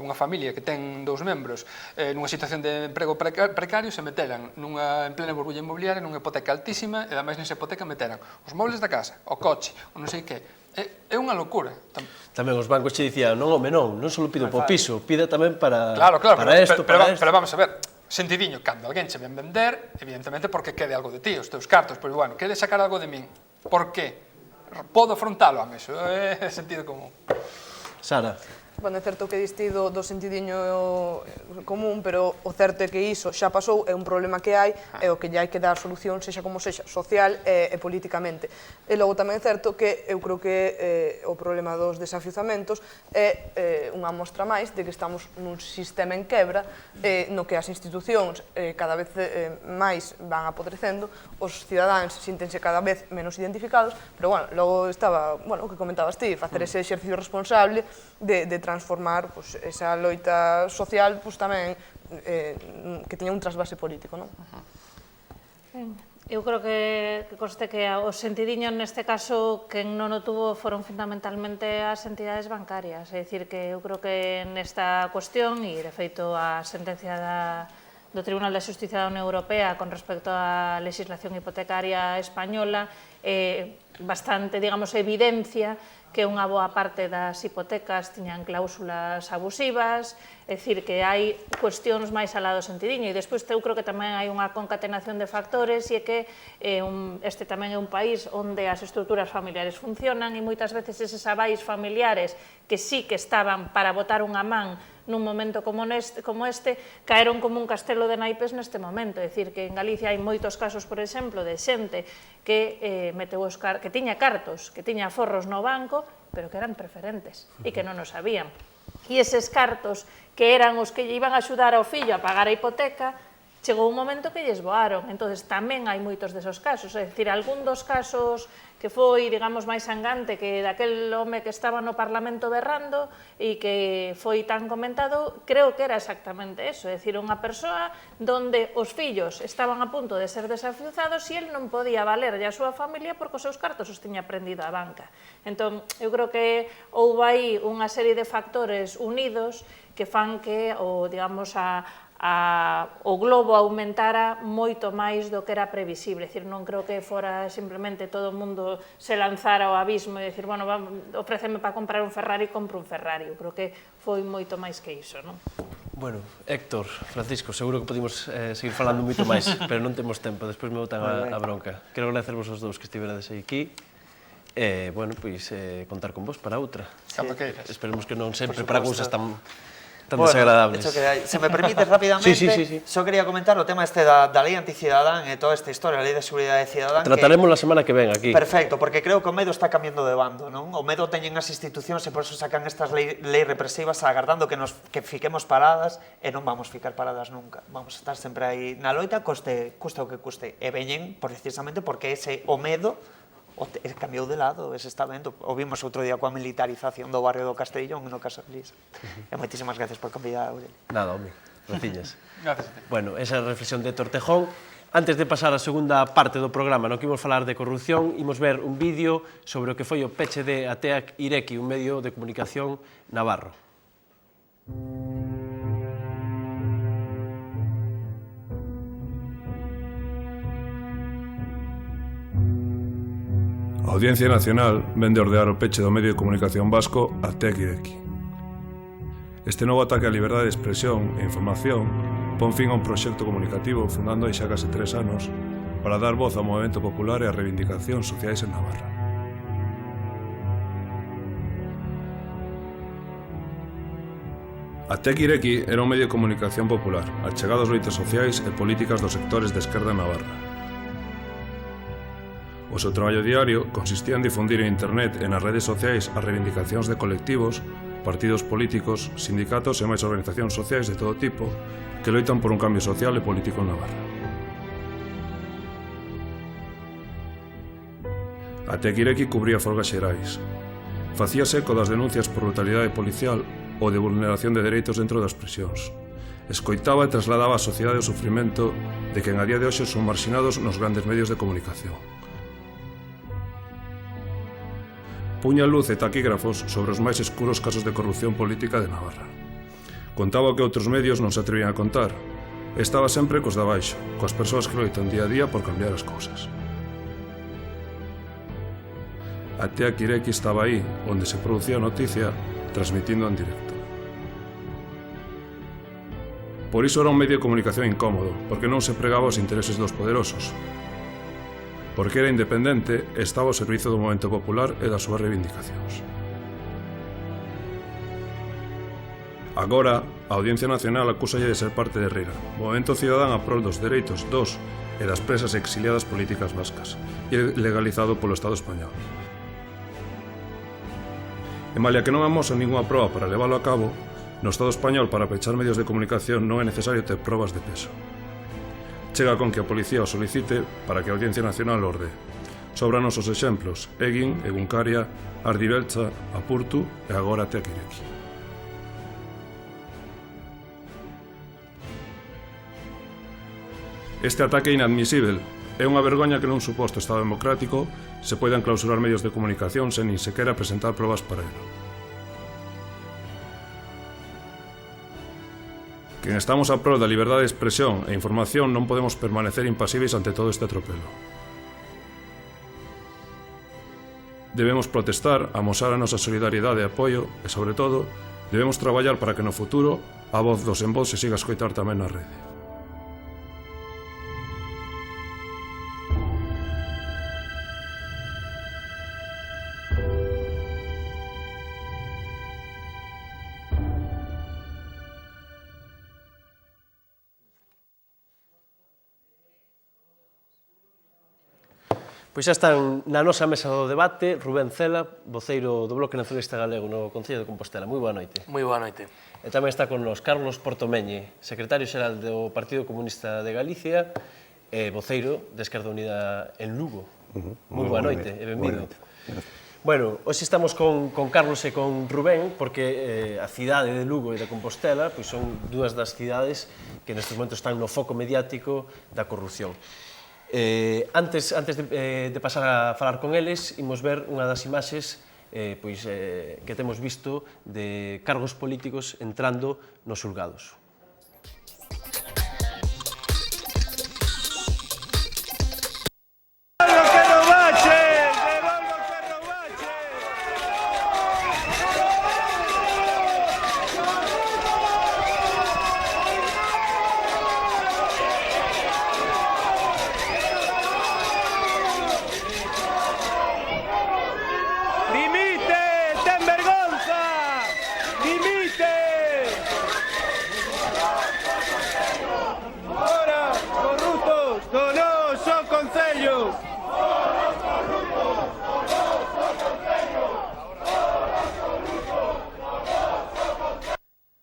unha familia que ten 2 membros nunha situación de emprego precario se meteran en plena burbulla inmobiliaria, nunha hipoteca altísima, e ademais nesa hipoteca meteran os mobles da casa, o coche, o non sei que. É unha locura. Tamén os bancos che dicían, non, home, non só pido po piso, pida tamén para isto, para isto. Pero vamos a ver, sentidiño, cando alguén che ven vender, evidentemente porque quede algo de ti, os teus cartos, pois, bueno, quede sacar algo de min. Por que? Podo afrontalo a meso, é sentido común. Sara. Bueno, é certo que diste do sentidiño común, pero o certo é que iso xa pasou, é un problema que hai, e o que lle hai que dar solución, sexa como sexa, social e políticamente. E logo tamén é certo que eu creo que o problema dos desafiuzamentos é unha mostra máis de que estamos nun sistema en quebra, no que as institucións cada vez máis van apodrecendo, os cidadáns sintense cada vez menos identificados, pero, bueno, logo estaba, bueno, o que comentabas ti, facer ese exercicio responsable de transformar esa loita social tamén que teña un trasvase político, non? Eu creo que conste que o sentidiño neste caso quen non o tuvo foron fundamentalmente as entidades bancarias, é dicir que eu creo que nesta cuestión e de feito a sentencia do Tribunal de Xustiza da Unión Europea con respecto á legislación hipotecaria española bastante, digamos, evidencia que unha boa parte das hipotecas tiñan cláusulas abusivas, é dicir, que hai cuestións máis alá do sentidiño, e despois eu creo que tamén hai unha concatenación de factores, e é que este tamén é un país onde as estruturas familiares funcionan, e moitas veces eses avais familiares que sí que estaban para botar unha man nun momento como este, caeron como un castelo de naipes neste momento. É dicir, que en Galicia hai moitos casos, por exemplo, de xente que que tiña cartos, que tiña aforros no banco, pero que eran preferentes e que non o sabían. E eses cartos, que eran os que lle iban a axudar ao fillo a pagar a hipoteca, chegou un momento que lles voaron. Entonces tamén hai moitos desos casos, é dicir, algún dos casos que foi, digamos, máis sangante que daquel home que estaba no Parlamento berrando e que foi tan comentado, creo que era exactamente eso, é dicir, unha persoa donde os fillos estaban a punto de ser desafiuzados e el non podía valerlle a súa familia porque os seus cartos os tiña prendido a banca. Entón, eu creo que houve aí unha serie de factores unidos que fan que, digamos, o globo aumentara moito máis do que era previsible. Decir, non creo que fora simplemente todo o mundo se lanzara ao abismo e dicir, bueno, ofréceme para comprar un Ferrari, compro un Ferrari. Eu creo que foi moito máis que iso, non? Bueno, Héctor, Francisco, seguro que podemos seguir falando moito máis, pero non temos tempo, despois me botan a bronca. Quero agradecervos os dous que estiverades aquí. Bueno, pois contar con vos para outra. Cando queiras. Esperemos que non sempre para cousas tan desagradables. Se me permites rápidamente, Sí. só quería comentar o tema da lei anticidadán e toda esta historia, a lei de seguridade cidadán. Trataremos a semana que ven aquí. Perfecto, porque creo que o medo está cambiando de bando, non? O medo teñen as institucións e por eso sacan estas leis represivas agardando que fiquemos paradas e non vamos ficar paradas nunca. Vamos a estar sempre aí na loita, custe o que custe. E veñen precisamente porque o medo cambiou de lado, se está vendo. O vimos outro día coa militarización do barrio do Castellón no Casa Feliz. E moitísimas gracias por convidar, Aurelio. Nada, home, graciñas. Gracias a ti. Bueno, esa é a reflexión de Héctor Tejón. Antes de pasar á segunda parte do programa no que imos falar de corrupción, imos ver un vídeo sobre o que foi o peche de Ateak Ireki, un medio de comunicación navarro. A Audiencia Nacional vende ordear o peche do medio de comunicación vasco Ateak Ireki. Este novo ataque á liberdade de expresión e información pon fin a un proxecto comunicativo fundando hai xa case 3 anos para dar voz ao movemento popular e ás reivindicacións sociais en Navarra. Ateak Ireki era un medio de comunicación popular, achegado ás loitas sociais e políticas dos sectores de esquerda en Navarra. O seu traballo diario consistía en difundir en internet e nas redes sociais as reivindicacións de colectivos, partidos políticos, sindicatos e máis organizacións sociais de todo tipo que loitan por un cambio social e político en Navarra. Ateak Ireki cubría folgas xerais. Facíase eco das denuncias por brutalidade policial ou de vulneración de dereitos dentro das prisións. Escoitaba e trasladaba á sociedade o sufrimento de quen a día de hoxe son marxinados nos grandes medios de comunicación. Puña luz e taquígrafos sobre os máis escuros casos de corrupción política de Navarra. Contaba o que outros medios non se atrevían a contar. Estaba sempre cos de abaixo, coas persoas que loitan día a día por cambiar as cousas. Ateak Ireki estaba aí, onde se producía a noticia, transmitindo en directo. Por iso era un medio de comunicación incómodo, porque non se pregaba os intereses dos poderosos, porque era independente e estaba ao servizo do movemento popular e das súas reivindicacións. Agora, a Audiencia Nacional acúsalle de ser parte de RIRA, movemento cidadán a prol dos dereitos dos e das presas exiliadas políticas vascas, e legalizado polo Estado español. E malia que non amosan ninguna proba para leválo a cabo, no Estado español para pechar medios de comunicación non é necesario ter probas de peso. Chega con que a policía o solicite para que a Audiencia Nacional orde. Sobranos os exemplos: Egin, Egunkaria, Ardibeltza, Apurtu e agora Ateak Ireki. Este ataque é inadmisível. É unha vergoña que nun suposto Estado democrático se poidan clausurar medios de comunicación sen nin sequera presentar probas para ello. Quen estamos a prol da liberdade de expresión e información non podemos permanecer impasíveis ante todo este atropelo. Debemos protestar, amosar a nosa solidariedade e apoio e, sobre todo, debemos traballar para que no futuro a voz dos en voz se siga a escoitar tamén na rede. Pois xa están na nosa mesa do debate Rubén Cela, voceiro do Bloque Nacionalista Galego no Concello de Compostela. Moi boa noite. Moi boa noite. E tamén está con nos Carlos Portomeñe, secretario xeral do Partido Comunista de Galicia e voceiro de Esquerda Unida en Lugo. Moi boa noite e benvido. Bueno, hoxe estamos con Carlos e con Rubén porque a cidade de Lugo e de Compostela pois son dúas das cidades que nestes momentos están no foco mediático da corrupción. Antes de pasar a falar con eles, imos ver unha das imaxes que temos visto de cargos políticos entrando nos xulgados.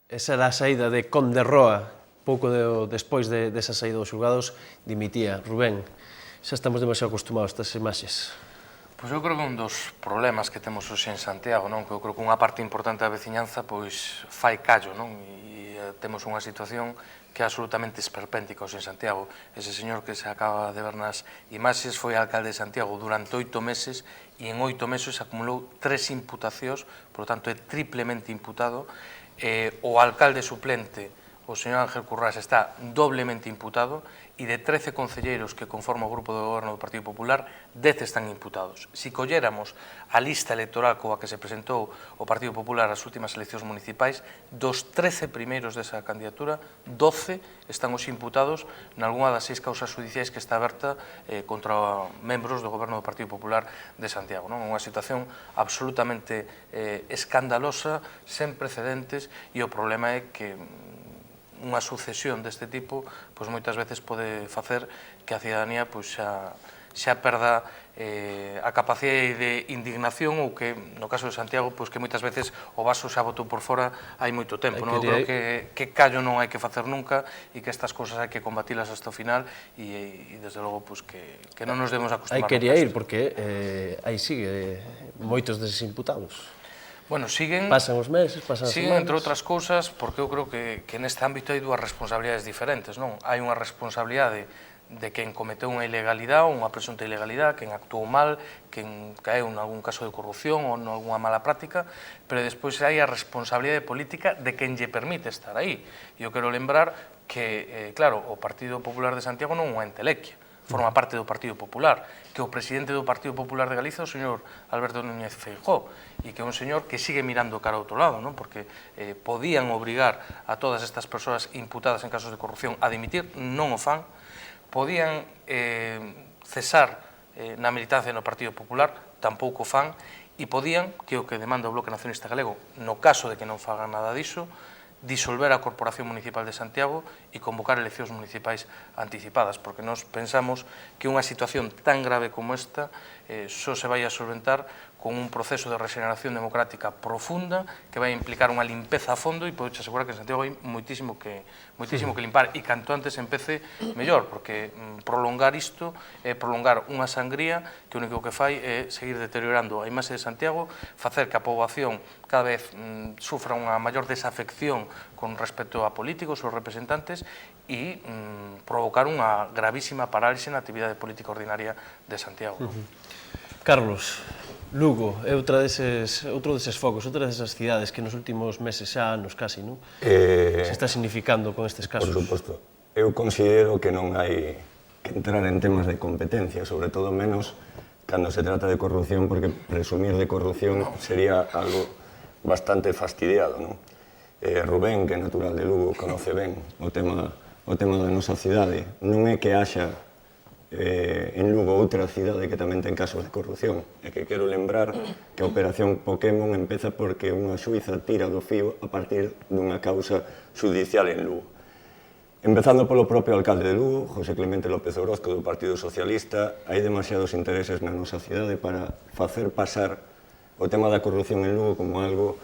Esa era a saída de Conde Roa, pouco despois desa saída dos xulgados, dimitía. Rubén, xa estamos demasiado acostumados a estas imaxes. Pois eu creo que un dos problemas que temos hoxe en Santiago, non? Que eu creo que unha parte importante da veciñanza pois fai callo, non? E temos unha situación que é absolutamente esperpéntica hoxe en Santiago. Ese señor que se acaba de ver nas imaxes foi alcalde de Santiago durante 8 meses e en 8 meses acumulou 3 imputacións, por lo tanto é triplemente imputado. O alcalde suplente, o señor Ángel Currás, está doblemente imputado e de 13 concelleiros que conforman o grupo de goberno do Partido Popular, 10 están imputados. Si colléramos a lista electoral coa que se presentou o Partido Popular as últimas eleccións municipais, dos 13 primeiros desa candidatura, 12 están os imputados nalgúna das 6 causas judiciais que está aberta contra membros do goberno do Partido Popular de Santiago. Unha situación absolutamente escandalosa, sen precedentes, e o problema é que unha sucesión deste tipo pois moitas veces pode facer que a cidadanía pois xa perda a capacidade de indignación ou que, no caso de Santiago, pois que moitas veces o vaso xa botou por fora hai moito tempo. Eu creo que callo non hai que facer nunca e que estas cousas hai que combatilas hasta o final e desde logo pois que non nos debemos acostumar. Hai quería ir porque aí sigue moitos deses imputados. Bueno, siguen... Pasan os meses, pasan as semanas... Siguen, entre outras cousas, porque eu creo que neste ámbito hai dúas responsabilidades diferentes, non? Hai unha responsabilidade de quen cometeu unha ilegalidade ou unha presunta ilegalidade, quen actuou mal, quen caeu en algún caso de corrupción ou en algunha mala práctica, pero despois hai a responsabilidade política de quen lle permite estar aí. E eu quero lembrar que, claro, o Partido Popular de Santiago non é unha entelequia, forma parte do Partido Popular, que o presidente do Partido Popular de Galicia é o señor Alberto Núñez Feijóo, e que é un señor que sigue mirando cara a outro lado, non? Porque podían obrigar a todas estas persoas imputadas en casos de corrupción a dimitir, non o fan, podían cesar na militancia no Partido Popular, tampouco o fan, e podían, que é o que demanda o Bloque Nacionalista Galego, no caso de que non fagan nada diso, disolver a Corporación Municipal de Santiago e convocar eleccións municipais anticipadas, porque nós pensamos que unha situación tan grave como esta só se vai a solventar con un proceso de regeneración democrática profunda que vai implicar unha limpeza a fondo e podo asegurar que en Santiago hai moitísimo que limpar e canto antes empece mellor, porque prolongar isto é prolongar unha sangría que o único que fai é seguir deteriorando a imaxe de Santiago, facer que a poboación cada vez sufra unha maior desafección con respecto a políticos ou representantes e provocar unha gravísima parálise na actividade política ordinaria de Santiago. Carlos, Lugo é outro deses focos, outra desas cidades que nos últimos meses, xa anos casi, non? Se está significando con estes casos. Por suposto. Eu considero que non hai que entrar en temas de competencia, sobre todo menos cando se trata de corrupción, porque presumir de corrupción sería algo bastante fastidiado, non? Rubén, que é natural de Lugo, conoce ben o tema da nosa cidade. Non é que haxa en Lugo outra cidade que tamén ten casos de corrupción. É que quero lembrar que a operación Pokémon empeza porque unha xuíza tira do fío a partir dunha causa judicial en Lugo. Empezando polo propio alcalde de Lugo, José Clemente López Orozco, do Partido Socialista, hai demasiados intereses na nosa cidade para facer pasar o tema da corrupción en Lugo como algo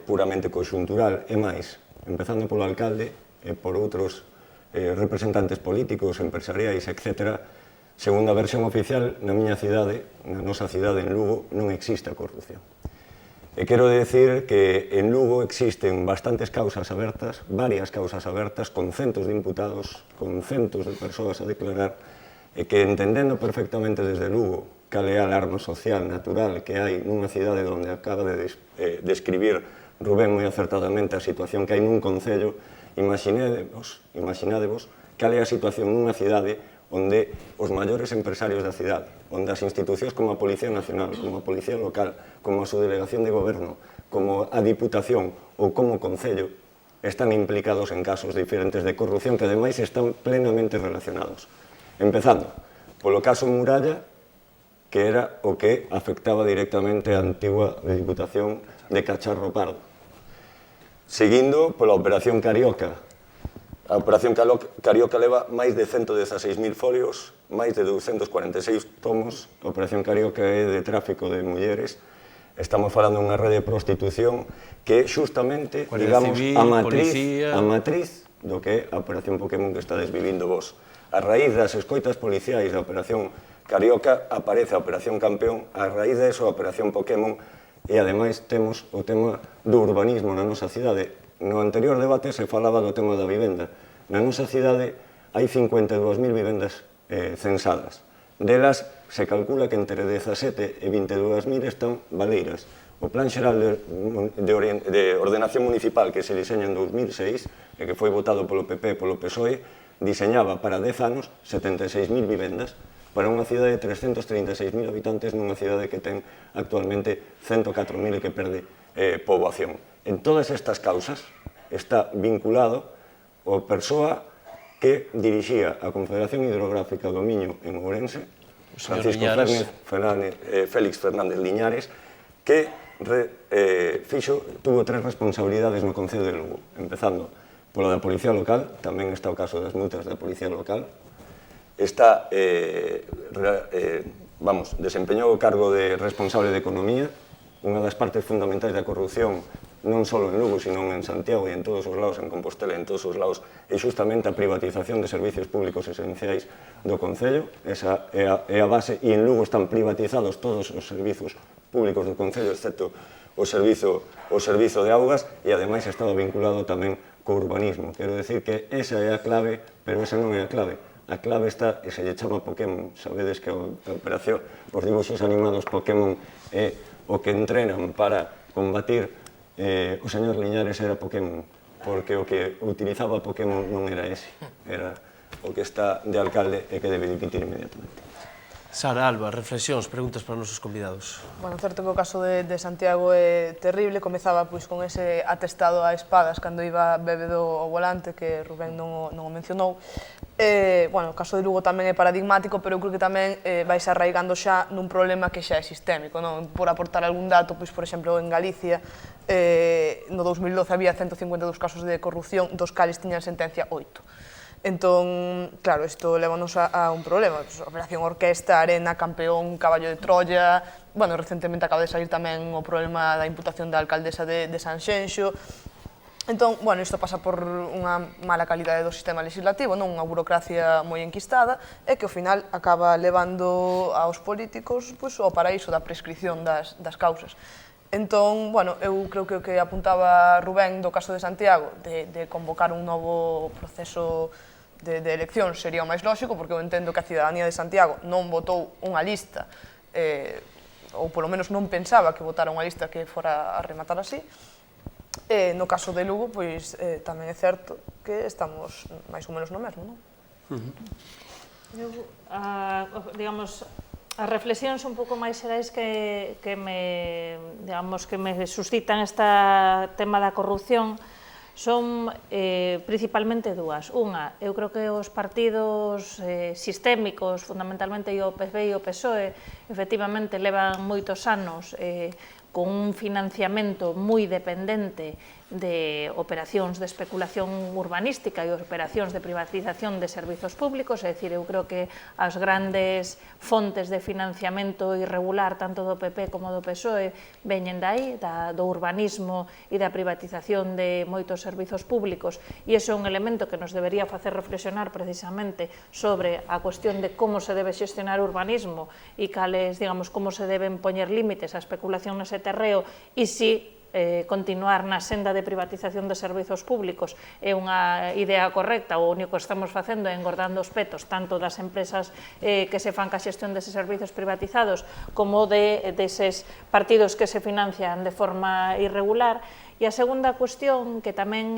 puramente conxuntural. E máis, empezando polo alcalde e por outros representantes políticos, empresariais, etc., segundo a versión oficial, na miña cidade, na nosa cidade en Lugo, non existe a corrupción. E quero decir que en Lugo existen bastantes causas abertas, varias causas abertas, con centos de imputados, con centos de persoas a declarar, e que entendendo perfectamente desde Lugo cal é a alarma social natural que hai nunha cidade onde acaba de describir Rubén moi acertadamente a situación que hai nun concello, imaginadevos cal é a situación nunha cidade onde os maiores empresarios da cidade, onde as institucións como a Policía Nacional, como a Policía Local, como a Subdelegación de Goberno, como a Diputación ou como o Concello, están implicados en casos diferentes de corrupción que ademais están plenamente relacionados. Empezando polo caso Muralla, que era o que afectaba directamente a antigua Diputación de Cacharro Pardo. Seguindo pola Operación Carioca. A Operación Carioca leva máis de 116.000 folios, máis de 246 tomos. A Operación Carioca é de tráfico de mulleres. Estamos falando dunha rede de prostitución que é xustamente, digamos, a matriz do que é a Operación Pokémon que está desvivindo vos. A raíz das escoitas policiais da Operación Carioca aparece a Operación Campeón, a raíz de eso a Operación Pokémon, e ademais temos o tema do urbanismo na nosa cidade. No anterior debate se falaba do tema da vivenda. Na nosa cidade hai 52.000 vivendas censadas. Delas se calcula que entre 17 e 22.000 están baleiras. O Plan Xeral de Ordenación Municipal que se diseña en 2006 e que foi votado polo PP e polo PSOE diseñaba para 10 anos 76.000 vivendas para unha cidade de 336.000 habitantes nunha cidade que ten actualmente 104.000 e que perde poboación. En todas estas causas está vinculado a persoa que dirixía a Confederación Hidrográfica do Miño en Ourense, Francisco Félix Fernández Liñares, que tuvo 3 responsabilidades no Concello de Lugo, empezando pola da Policía Local, tamén está o caso das multas da Policía Local, desempeñou o cargo de responsable de Economía, unha das partes fundamentais da corrupción non só en Lugo, sino en Santiago e en todos os lados, en Compostela e en todos os lados, é xustamente a privatización de servicios públicos esenciais do Concello. Esa é a base, e en Lugo están privatizados todos os servizos públicos do Concello, excepto o servizo de augas, e ademais estaba vinculado tamén co urbanismo. Quero decir que esa é a clave, pero esa non é a clave. A clave está, e se lle chama Pokémon, sabedes que a operación, os dibuixos animados Pokémon é o que entrenan para combatir. O señor Liñares era Pokémon, porque o que utilizaba Pokémon non era ese, era o que está de alcalde e que debe dimitir inmediatamente. Sara, Alba, reflexións, preguntas para os nosos convidados. Bueno, certo que o caso de Santiago é terrible, comezaba pois con ese atestado a espadas cando iba bebedo ao volante, que Rubén non o mencionou. Bueno, o caso de Lugo tamén é paradigmático, pero eu creo que tamén vais arraigando xa nun problema que xa é sistémico, non? Por aportar algún dato, pois, por exemplo, en Galicia, no 2012 había 152 casos de corrupción, dos cales tiñan sentencia 8. Entón, claro, isto levanos a un problema. Operación Orquesta, Arena, Campeón, Caballo de Troia. Bueno, recentemente acaba de sair tamén o problema da imputación da alcaldesa de Sanxenxo. Entón, bueno, isto pasa por unha mala calidade do sistema legislativo, non? Unha burocracia moi enquistada e que ao final acaba levando aos políticos ao paraíso da prescripción das causas. Entón, bueno, eu creo que o que apuntaba Rubén do caso de Santiago, de convocar un novo proceso de elección, sería o máis lóxico, porque eu entendo que a cidadanía de Santiago non votou unha lista, ou polo menos non pensaba que votara unha lista que fora a rematar así. No caso de Lugo, pois tamén é certo que estamos máis ou menos no mesmo, non? Digamos, as reflexións un pouco máis xerais que me suscitan este tema da corrupción son principalmente dúas. Unha, eu creo que os partidos sistémicos, fundamentalmente o PP e o PSOE, efectivamente levan moitos anos con un financiamento moi dependente de operacións de especulación urbanística e operacións de privatización de servizos públicos, é dicir, eu creo que as grandes fontes de financiamento irregular, tanto do PP como do PSOE, veñen dai, do urbanismo e da privatización de moitos servizos públicos, e iso é un elemento que nos debería facer reflexionar precisamente sobre a cuestión de como se debe xestionar o urbanismo e cales, digamos, como se deben poñer límites á especulación nese terreo e si continuar na senda de privatización de servizos públicos é unha idea correcta, o único que estamos facendo é engordando os petos tanto das empresas que se fan ca xestión deses servizos privatizados como deses partidos que se financian de forma irregular. E a segunda cuestión, que tamén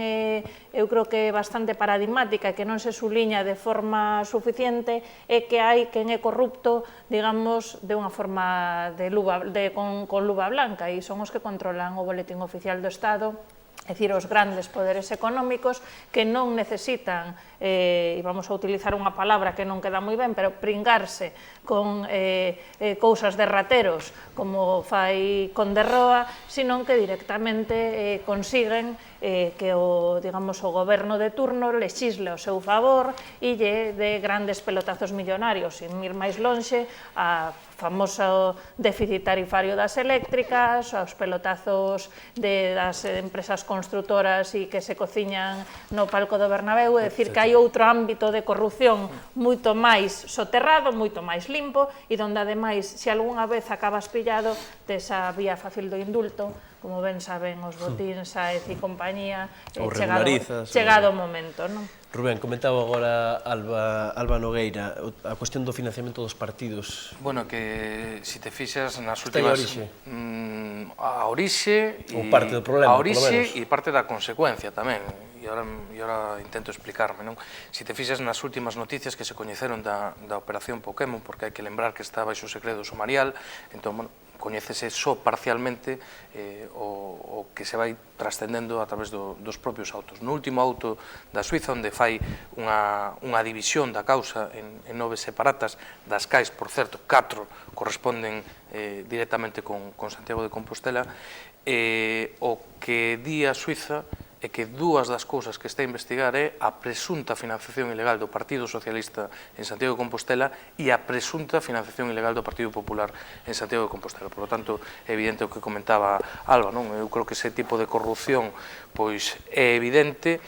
eu creo que é bastante paradigmática e que non se suliña de forma suficiente, é que hai quen é corrupto, digamos, de unha forma con luva blanca, e son os que controlan o boletín oficial do Estado, é dicir, os grandes poderes económicos que non necesitan, e vamos a utilizar unha palabra que non queda moi ben, pero pringarse con cousas de rateros, como fai Conderroa, senón que directamente consiguen que o goberno de turno lexisle ao seu favor e lle de grandes pelotazos millonarios, sin ir máis lonxe, a famoso déficit tarifario das eléctricas, aos pelotazos das empresas constructoras e que se cociñan no palco do Bernabéu, é dicir, que hai outro ámbito de corrupción moito máis soterrado, moito máis limpo, e donde, ademais, se algunha vez acabas pillado desa vía fácil do indulto, como ben saben os botíns, Sáez e compañía, chegado o momento, non? Rubén, comentaba agora Alba Nogueira a cuestión do financiamento dos partidos. Bueno, que se te fixas nas últimas... A orixe ou parte do problema, a orixe e parte da consecuencia tamén. E agora intento explicarme, non? Se te fixas nas últimas noticias que se coñeceron da operación Pokémon, porque hai que lembrar que está baixo secreto sumarial, entón, bueno, coñécese só parcialmente o que se vai trascendendo a través dos propios autos. No último auto da Suiza, onde fai unha división da causa en 9 separatas, das cais, por certo, 4 corresponden directamente con Santiago de Compostela, o que di a Suiza é que dúas das cousas que está a investigar é a presunta financiación ilegal do Partido Socialista en Santiago de Compostela e a presunta financiación ilegal do Partido Popular en Santiago de Compostela. Por lo tanto, é evidente o que comentaba Alba, non? Eu creo que ese tipo de corrupción pois é evidente,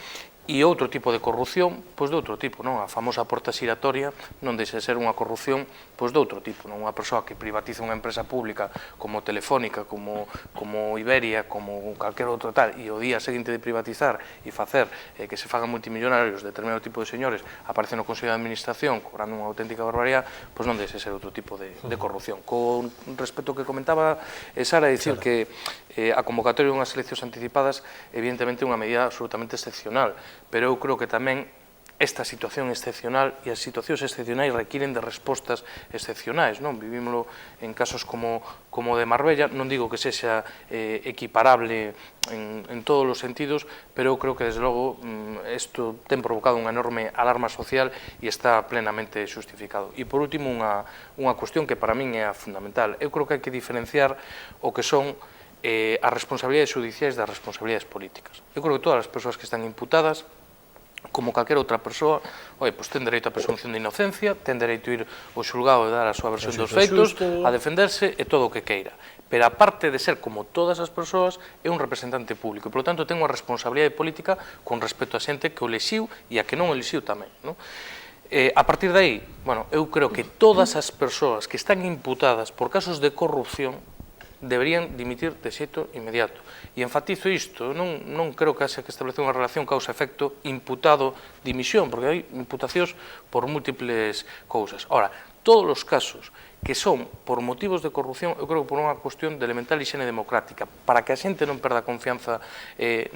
e outro tipo de corrupción, pois de outro tipo, non? A famosa porta xiratoria non deixa de ser unha corrupción pois de outro tipo, non? Unha persoa que privatiza unha empresa pública como Telefónica, como Iberia, como calquer outro tal, e o día seguinte de privatizar e facer que se fagan multimillonarios determinado tipo de señores, aparece no Consello de Administración cobrando unha auténtica barbaridade, pois non deixa de ser outro tipo de corrupción. Con respecto ao que comentaba Sara, dicir que a convocatoria dunhas eleccións anticipadas evidentemente é unha medida absolutamente excepcional, pero eu creo que tamén esta situación excepcional e as situacións excepcionais requiren de respostas excepcionais, non? Vivímoslo en casos como de Marbella, non digo que sexa equiparable en todos os sentidos, pero eu creo que, desde logo, isto ten provocado unha enorme alarma social e está plenamente justificado. E, por último, unha cuestión que para min é a fundamental. Eu creo que hai que diferenciar o que son as responsabilidades judiciais das responsabilidades políticas. Eu creo que todas as persoas que están imputadas, como calquera outra persoa, pois ten dereito a presunción de inocencia, ten dereito a ir ao xulgado e dar a súa versión dos feitos, a defenderse e todo o que queira. Pero, aparte de ser como todas as persoas, é un representante público. E, polo tanto, ten unha responsabilidade política con respecto a xente que o elixiu e a que non o elixiu tamén, non? A partir de aí, bueno, eu creo que todas as persoas que están imputadas por casos de corrupción deberían dimitir de xeito inmediato. E enfatizo isto, non creo que haxa que establecer unha relación causa-efecto imputado-dimisión, porque hai imputacións por múltiples cousas. Ora, todos os casos que son por motivos de corrupción, eu creo que por unha cuestión de elemental higiene democrática, para que a xente non perda confianza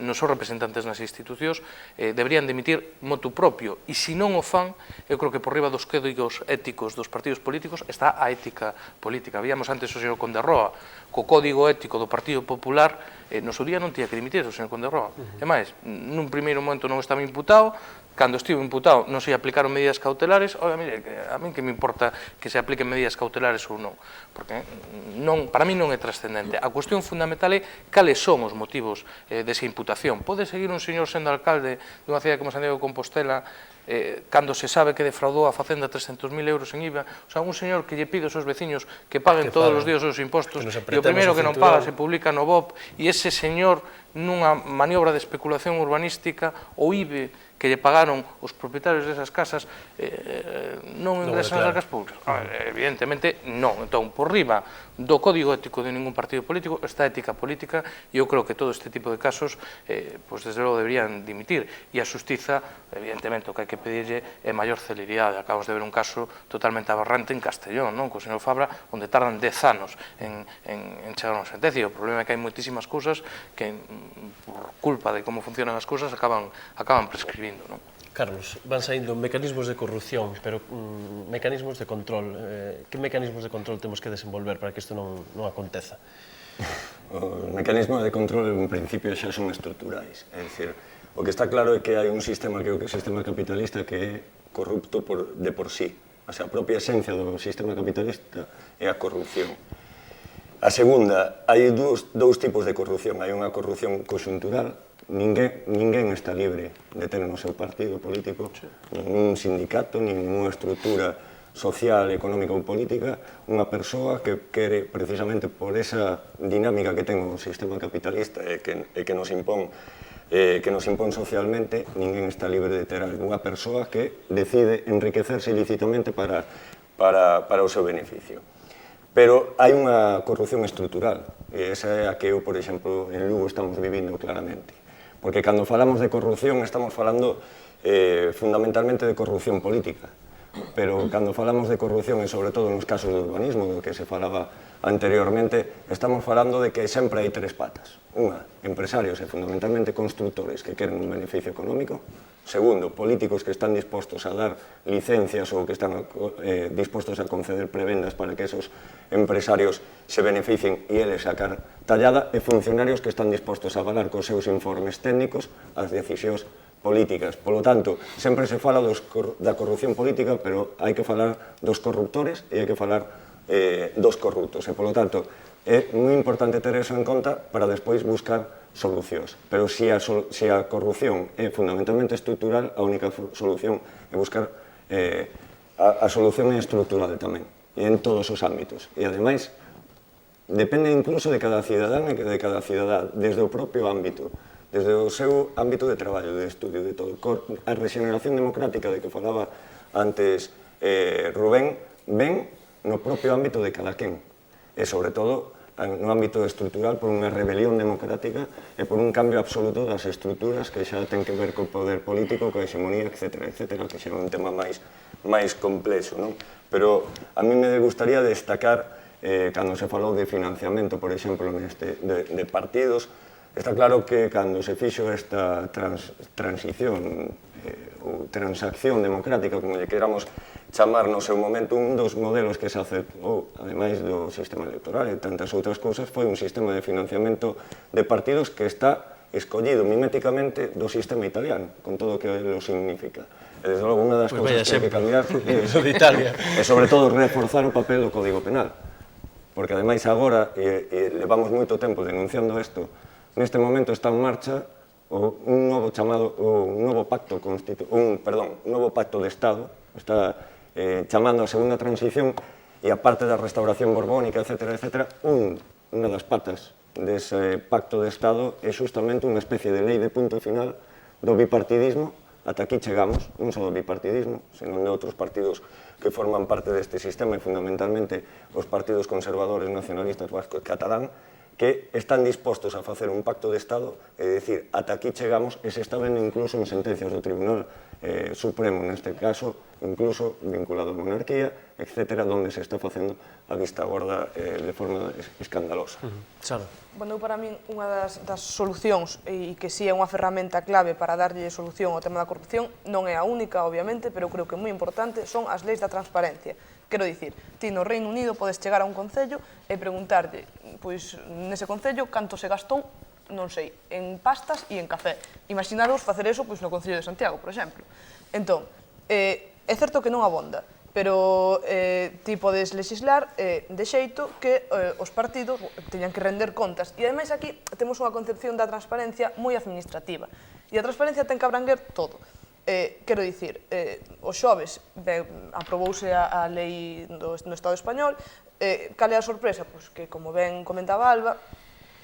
nos seus representantes nas institucións, deberían dimitir motu propio, e se non o fan, eu creo que por riba dos códigos éticos dos partidos políticos está a ética política. Víamos antes o señor Conderroa, co código ético do Partido Popular, no seu día non tiña que dimitir o señor Conderroa. E máis, nun primeiro momento non estaba imputado, cando estivo imputado non se aplicaron medidas cautelares, obviamente, a mí que me importa que se apliquen medidas cautelares ou non, porque para mí non é trascendente. A cuestión fundamental é cales son os motivos desa imputación. Pode seguir un señor sendo alcalde dunha cidade como Santiago de Compostela cando se sabe que defraudou a Facenda 300.000 euros en IVA, o sea, un señor que lle pide aos seus veciños que paguen todos os días os seus impostos, e o primeiro que non paga se publica no BOP, e ese señor nunha maniobra de especulación urbanística, o IBE que lle pagaron os propietarios desas casas non ingresan as arcas públicas? Evidentemente non. Entón, por riba do código ético de ningún partido político está a ética política, e eu creo que todo este tipo de casos desde logo deberían dimitir, e a xustiza, evidentemente, o que hai que pedirlle é maior celeridade. Acabamos de ver un caso totalmente aberrante en Castellón, co señor Fabra, onde tardan 10 anos en chegar a unha sentencia. O problema é que hai moitísimas cousas que, por culpa de como funcionan as cousas, acaban prescribindo. Carlos, van saindo mecanismos de corrupción, pero mecanismos de control. Que mecanismos de control temos que desenvolver para que isto non aconteza? Os mecanismos de control, en principio, xa son estruturais. É dicir, o que está claro é que hai un sistema, que é o sistema capitalista, que é corrupto de por sí. O sea, a propia esencia do sistema capitalista é a corrupción. A segunda, hai dous tipos de corrupción. Hai unha corrupción conxuntural. Ninguén está libre de ter no seu partido político ningún sindicato, ninguna estrutura social, económica ou política unha persoa que quere, precisamente por esa dinámica que ten o sistema capitalista e que nos impón socialmente, ninguén está libre de ter algunha persoa que decide enriquecerse ilícitamente para o seu beneficio. Pero hai unha corrupción estrutural, e esa é a que eu, por exemplo, en Lugo estamos vivindo claramente. Porque cando falamos de corrupción estamos falando fundamentalmente de corrupción política, pero cando falamos de corrupción, e sobre todo nos casos de urbanismo, do que se falaba anteriormente, estamos falando de que sempre hai tres patas. Unha, empresarios e fundamentalmente constructores que queren un beneficio económico. Segundo, políticos que están dispostos a dar licencias ou que están dispostos a conceder prebendas para que esos empresarios se beneficien e eles sacar tallada, e funcionarios que están dispostos a avalar cos seus informes técnicos as decisións políticas. Polo tanto, sempre se fala da corrupción política, pero hai que falar dos corruptores e hai que falar dos corruptos. E, polo tanto, é moi importante ter eso en conta para despois buscar solucións. Pero se a corrupción é fundamentalmente estrutural, a única solución é buscar a solución é estrutural tamén, e en todos os ámbitos. E, ademais, depende incluso de cada cidadán e de cada cidadá, desde o propio ámbito, desde o seu ámbito de traballo, de estudio, de todo. A regeneración democrática de que falaba antes Rubén, ven no propio ámbito de cada quen, e, sobre todo, no ámbito estrutural, por unha rebelión democrática e por un cambio absoluto das estruturas que xa ten que ver co poder político, coa hexemonía, etc., que xa é un tema máis complexo, non? Pero a mí me gustaría destacar, cando se falou de financiamento, por exemplo, de partidos, está claro que cando se fixo esta transición ou transacción democrática, como lle queramos chamar no seu momento, un dos modelos que se aceptou, ademais do sistema electoral e tantas outras cousas, foi un sistema de financiamento de partidos que está escollido miméticamente do sistema italiano, con todo o que lo significa. E, desde logo, unha das cousas que hai que cambiar é, sobre todo, reforzar o papel do Código Penal. Porque, ademais, agora, e levamos moito tempo denunciando isto, neste momento está en marcha un novo pacto de Estado, está chamando a segunda transición, e a parte da restauración borbónica, etc., unha das patas dese pacto de Estado é justamente unha especie de lei de punto final do bipartidismo. Ata aquí chegamos, non só do bipartidismo, senón de outros partidos que forman parte deste sistema, e fundamentalmente os partidos conservadores nacionalistas vasco e catalán, que están dispostos a facer un pacto de Estado e dicir, ata aquí chegamos, e se está vendo incluso en sentencias do Tribunal Supremo, neste caso, incluso vinculado á monarquía, etc., onde se está facendo a vista gorda de forma escandalosa. Sara. Bueno, para min, unha das solucións, e que si é unha ferramenta clave para darlle solución ao tema da corrupción, non é a única, obviamente, pero creo que é moi importante, son as leis da transparencia. Quero dicir, ti no Reino Unido podes chegar a un concello e preguntarlle, pois, nese concello, canto se gastou non sei, en pastas e en café. Imaginaros facer eso no Concello de Santiago, por exemplo. Entón, é certo que non abonda, pero ti podes legislar de xeito que os partidos teñan que render contas. E ademais aquí temos unha concepción da transparencia moi administrativa. E a transparencia ten que abranguer todo. Quero dicir, os xoves aprobouse a lei do Estado español. Cal é a sorpresa? Pois que, como ben comentaba Alba,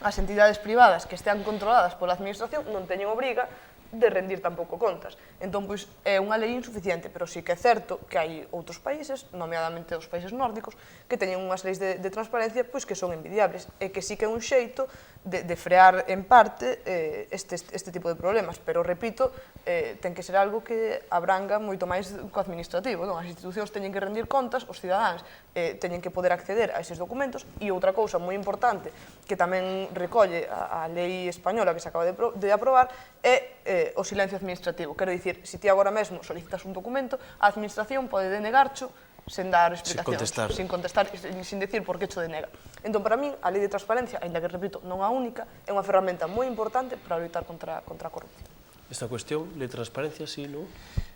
as entidades privadas que estean controladas pola administración non teñen obriga de rendir tampouco contas. Entón, pois, é unha lei insuficiente, pero sí que é certo que hai outros países, nomeadamente os países nórdicos, que teñen unhas leis de transparencia pois que son envidiables, e que sí que é un xeito de frear en parte este tipo de problemas, pero, repito, ten que ser algo que abranga moito máis co administrativo, non? As institucións teñen que rendir contas, os cidadáns teñen que poder acceder a eses documentos, e outra cousa moi importante que tamén recolle a lei española que se acaba de aprobar é o silencio administrativo. Quero dicir, se ti agora mesmo solicitas un documento, a administración pode denegarcho sen dar explicacións, sin contestar, sin decir por que cho denega. Entón, para min, a lei de transparencia, ainda que, repito, non a única, é unha ferramenta moi importante para loitar contra a corrupción. Esta cuestión, lei de transparencia, sí, non?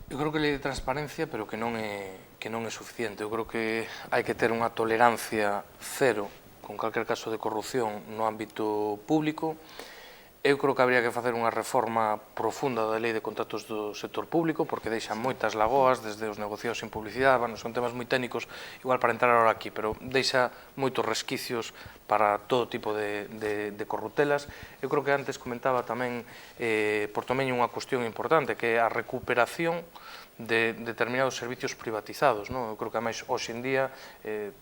Eu creo que lei de transparencia, pero que non é suficiente. Eu creo que hai que ter unha tolerancia cero con calquer caso de corrupción no ámbito público. Eu creo que habría que facer unha reforma profunda da lei de contratos do sector público, porque deixan moitas lagoas, desde os negociados sin publicidade, son temas moi técnicos, igual para entrar ahora aquí, pero deixa moitos resquicios para todo tipo de corruptelas. Eu creo que antes comentaba tamén, por tamén unha cuestión importante, que é a recuperación de determinados servicios privatizados. Eu creo que, ademais, hoxe en día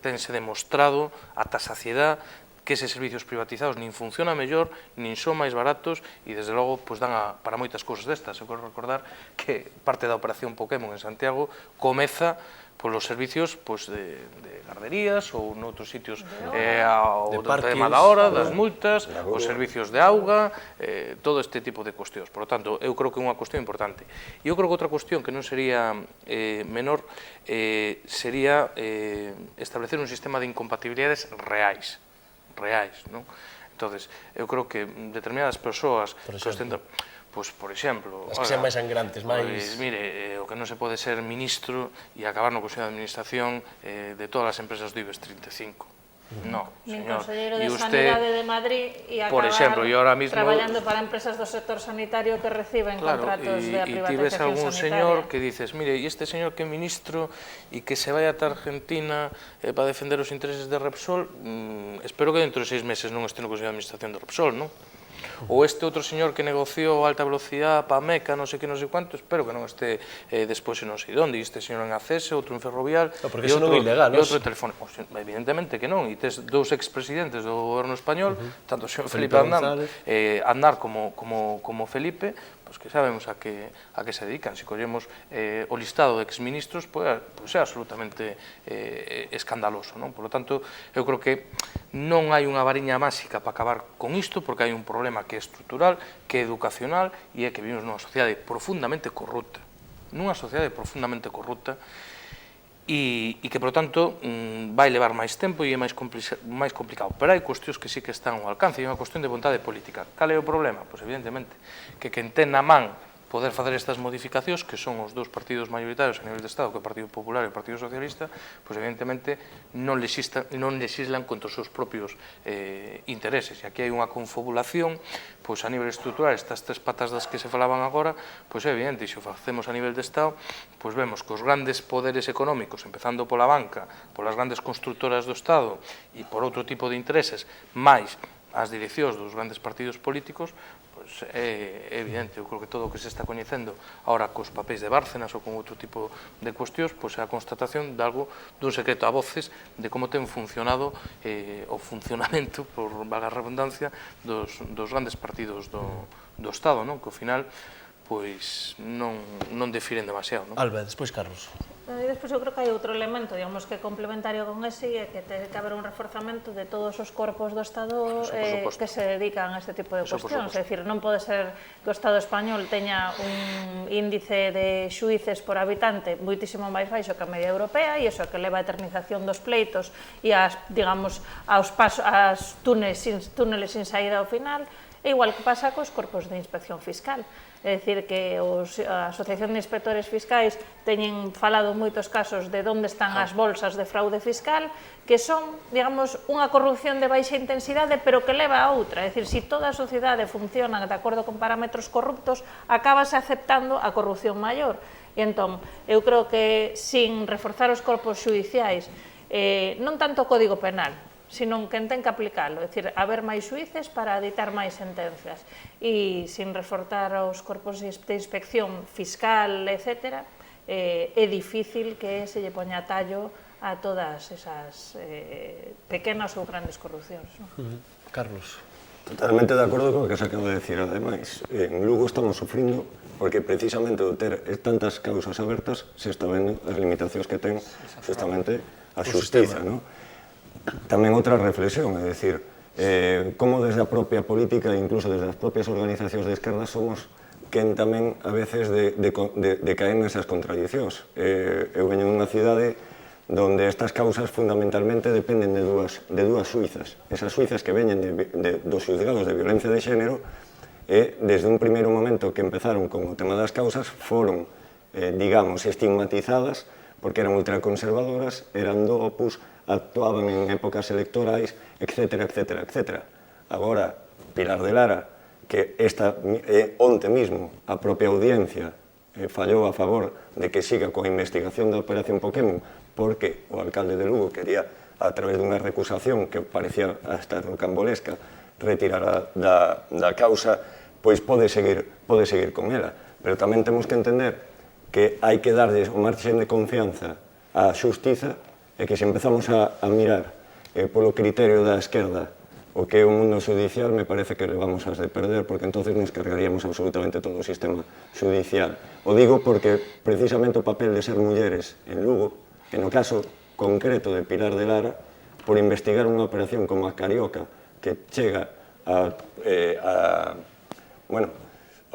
tense demostrado ata saciedade que eses servicios privatizados nin funcionan mellor, nin son máis baratos e, desde logo, dan para moitas cousas destas. Eu quero recordar que parte da operación Pokémon en Santiago comeza polos servicios de garderías ou noutros sitios o tema da hora, das multas, os servicios de auga, todo este tipo de cuestións. Por lo tanto, eu creo que é unha cuestión importante. E eu creo que outra cuestión que non sería menor sería establecer un sistema de incompatibilidades reais, non? Entonces, eu creo que determinadas persoas que ostentan, pois, por exemplo, as que sean máis sangrantes, máis... Mire, o que non se pode ser ministro e acabar no Consello de Administración de todas as empresas do IBEX 35. No, señor. Conselleiro de Sanidade de Madrid e acabar traballando para empresas do sector sanitario que reciben contratos de privatización sanitaria. E ti ves algún señor que dices, mire, e este señor que é ministro e que se vai ata Argentina para defender os intereses de Repsol, espero que dentro de 6 meses non este no Consello de Administración de Repsol, non? Ou este outro señor que negociou alta velocidade para Meca, non sei que, non sei cuánto, espero que non este despois non sei onde, e este señor en Acese, outro en Ferrovial, porque iso non é ilegal, e outro en Telefónica. Evidentemente que non, e tes dous expresidentes do goberno español, tanto o señor Felipe Aznar como Felipe, que sabemos a que se dedican. Se collemos o listado de exministros, pois é absolutamente escandaloso. Por lo tanto, eu creo que non hai unha variña máxica para acabar con isto, porque hai un problema que é estrutural, que é educacional, e é que vivimos nunha sociedade profundamente corrupta. Nunha sociedade profundamente corrupta, e que, por lo tanto, vai levar máis tempo e é máis complicado. Pero hai cuestións que sí que están ao alcance, e é unha cuestión de vontade política. Cal é o problema? Pois, evidentemente, que quen ten na man poder facer estas modificacións, que son os dous partidos maioritarios a nivel de Estado, que é o Partido Popular e o Partido Socialista, pois, evidentemente, non legislan contra os seus propios intereses. E aquí hai unha confabulación, pois, a nivel estrutural, estas tres patas das que se falaban agora, pois é evidente, e se o facemos a nivel de Estado, pois vemos que os grandes poderes económicos, empezando pola banca, polas grandes constructoras do Estado e por outro tipo de intereses, máis as direccións dos grandes partidos políticos, é evidente. Eu creo que todo o que se está coñecendo agora cos papéis de Bárcenas ou con outro tipo de cuestións, pois é a constatación de algo, dun secreto a voces de como ten funcionado o funcionamento, por vaga redundancia, dos grandes partidos do Estado, que ao final pois non difiren demasiado. Alba, despois Carlos. E despois eu creo que hai outro elemento, digamos, que é complementario con ese, e que ten que haber un reforzamento de todos os corpos do Estado que se dedican a este tipo de cuestións. É dicir, non pode ser que o Estado español teña un índice de xuíces por habitante moitísimo máis baixo que a media europea, e iso que leva a eternización dos pleitos e as, digamos, aos túneles sin saída ao final. É igual que pasa cos corpos de inspección fiscal. É dicir, que a Asociación de Inspectores Fiscais teñen falado moitos casos de onde están as bolsas de fraude fiscal, que son, digamos, unha corrupción de baixa intensidade, pero que leva a outra. É dicir, se toda a sociedade funciona de acordo con parámetros corruptos, acabase aceptando a corrupción maior. E entón, eu creo que sin reforzar os corpos xudiciais, non tanto o Código Penal, sino que ten que aplicalo, é dicir, haber máis xuíces para ditar máis sentencias, e sin reforzar os corpos de inspección fiscal, etc., é difícil que se lle poña tallo a todas esas pequenas ou grandes corrupcións. Carlos. Totalmente de acordo con o que se acaba de decir. Ademais, en Lugo estamos sufrindo porque precisamente o ter tantas causas abertas se está vendo as limitacións que ten justamente a xustiza, non? Tamén outra reflexión, é dicir, como desde a propia política e incluso desde as propias organizacións de esquerda somos quen tamén a veces de caer nesas contradicións. Eu veño nunha cidade donde estas causas fundamentalmente dependen de dúas suizas. Esas suizas que veñen dos xuzgados de violencia de xénero e desde un primeiro momento que empezaron con o tema das causas foron, digamos, estigmatizadas porque eran ultraconservadoras, eran do opus, actuaban en épocas electorais, etc. Agora, Pilar de Lara, que onte mismo a propia audiencia fallou a favor de que siga coa investigación da Operación Pokémon porque o alcalde de Lugo quería, a través dunha recusación que parecía hasta rocambolesca, retirar da causa, pois pode seguir con ela. Pero tamén temos que entender que hai que darles o marxen de confianza á xustiza e que se empezamos a mirar polo criterio da esquerda o que é o mundo judicial, me parece que le vamos a de perder, porque entonces nos cargaríamos absolutamente todo o sistema judicial. O digo porque precisamente o papel de ser mulleres en Lugo, que no caso concreto de Pilar de Lara, por investigar unha operación como a Carioca, que chega ao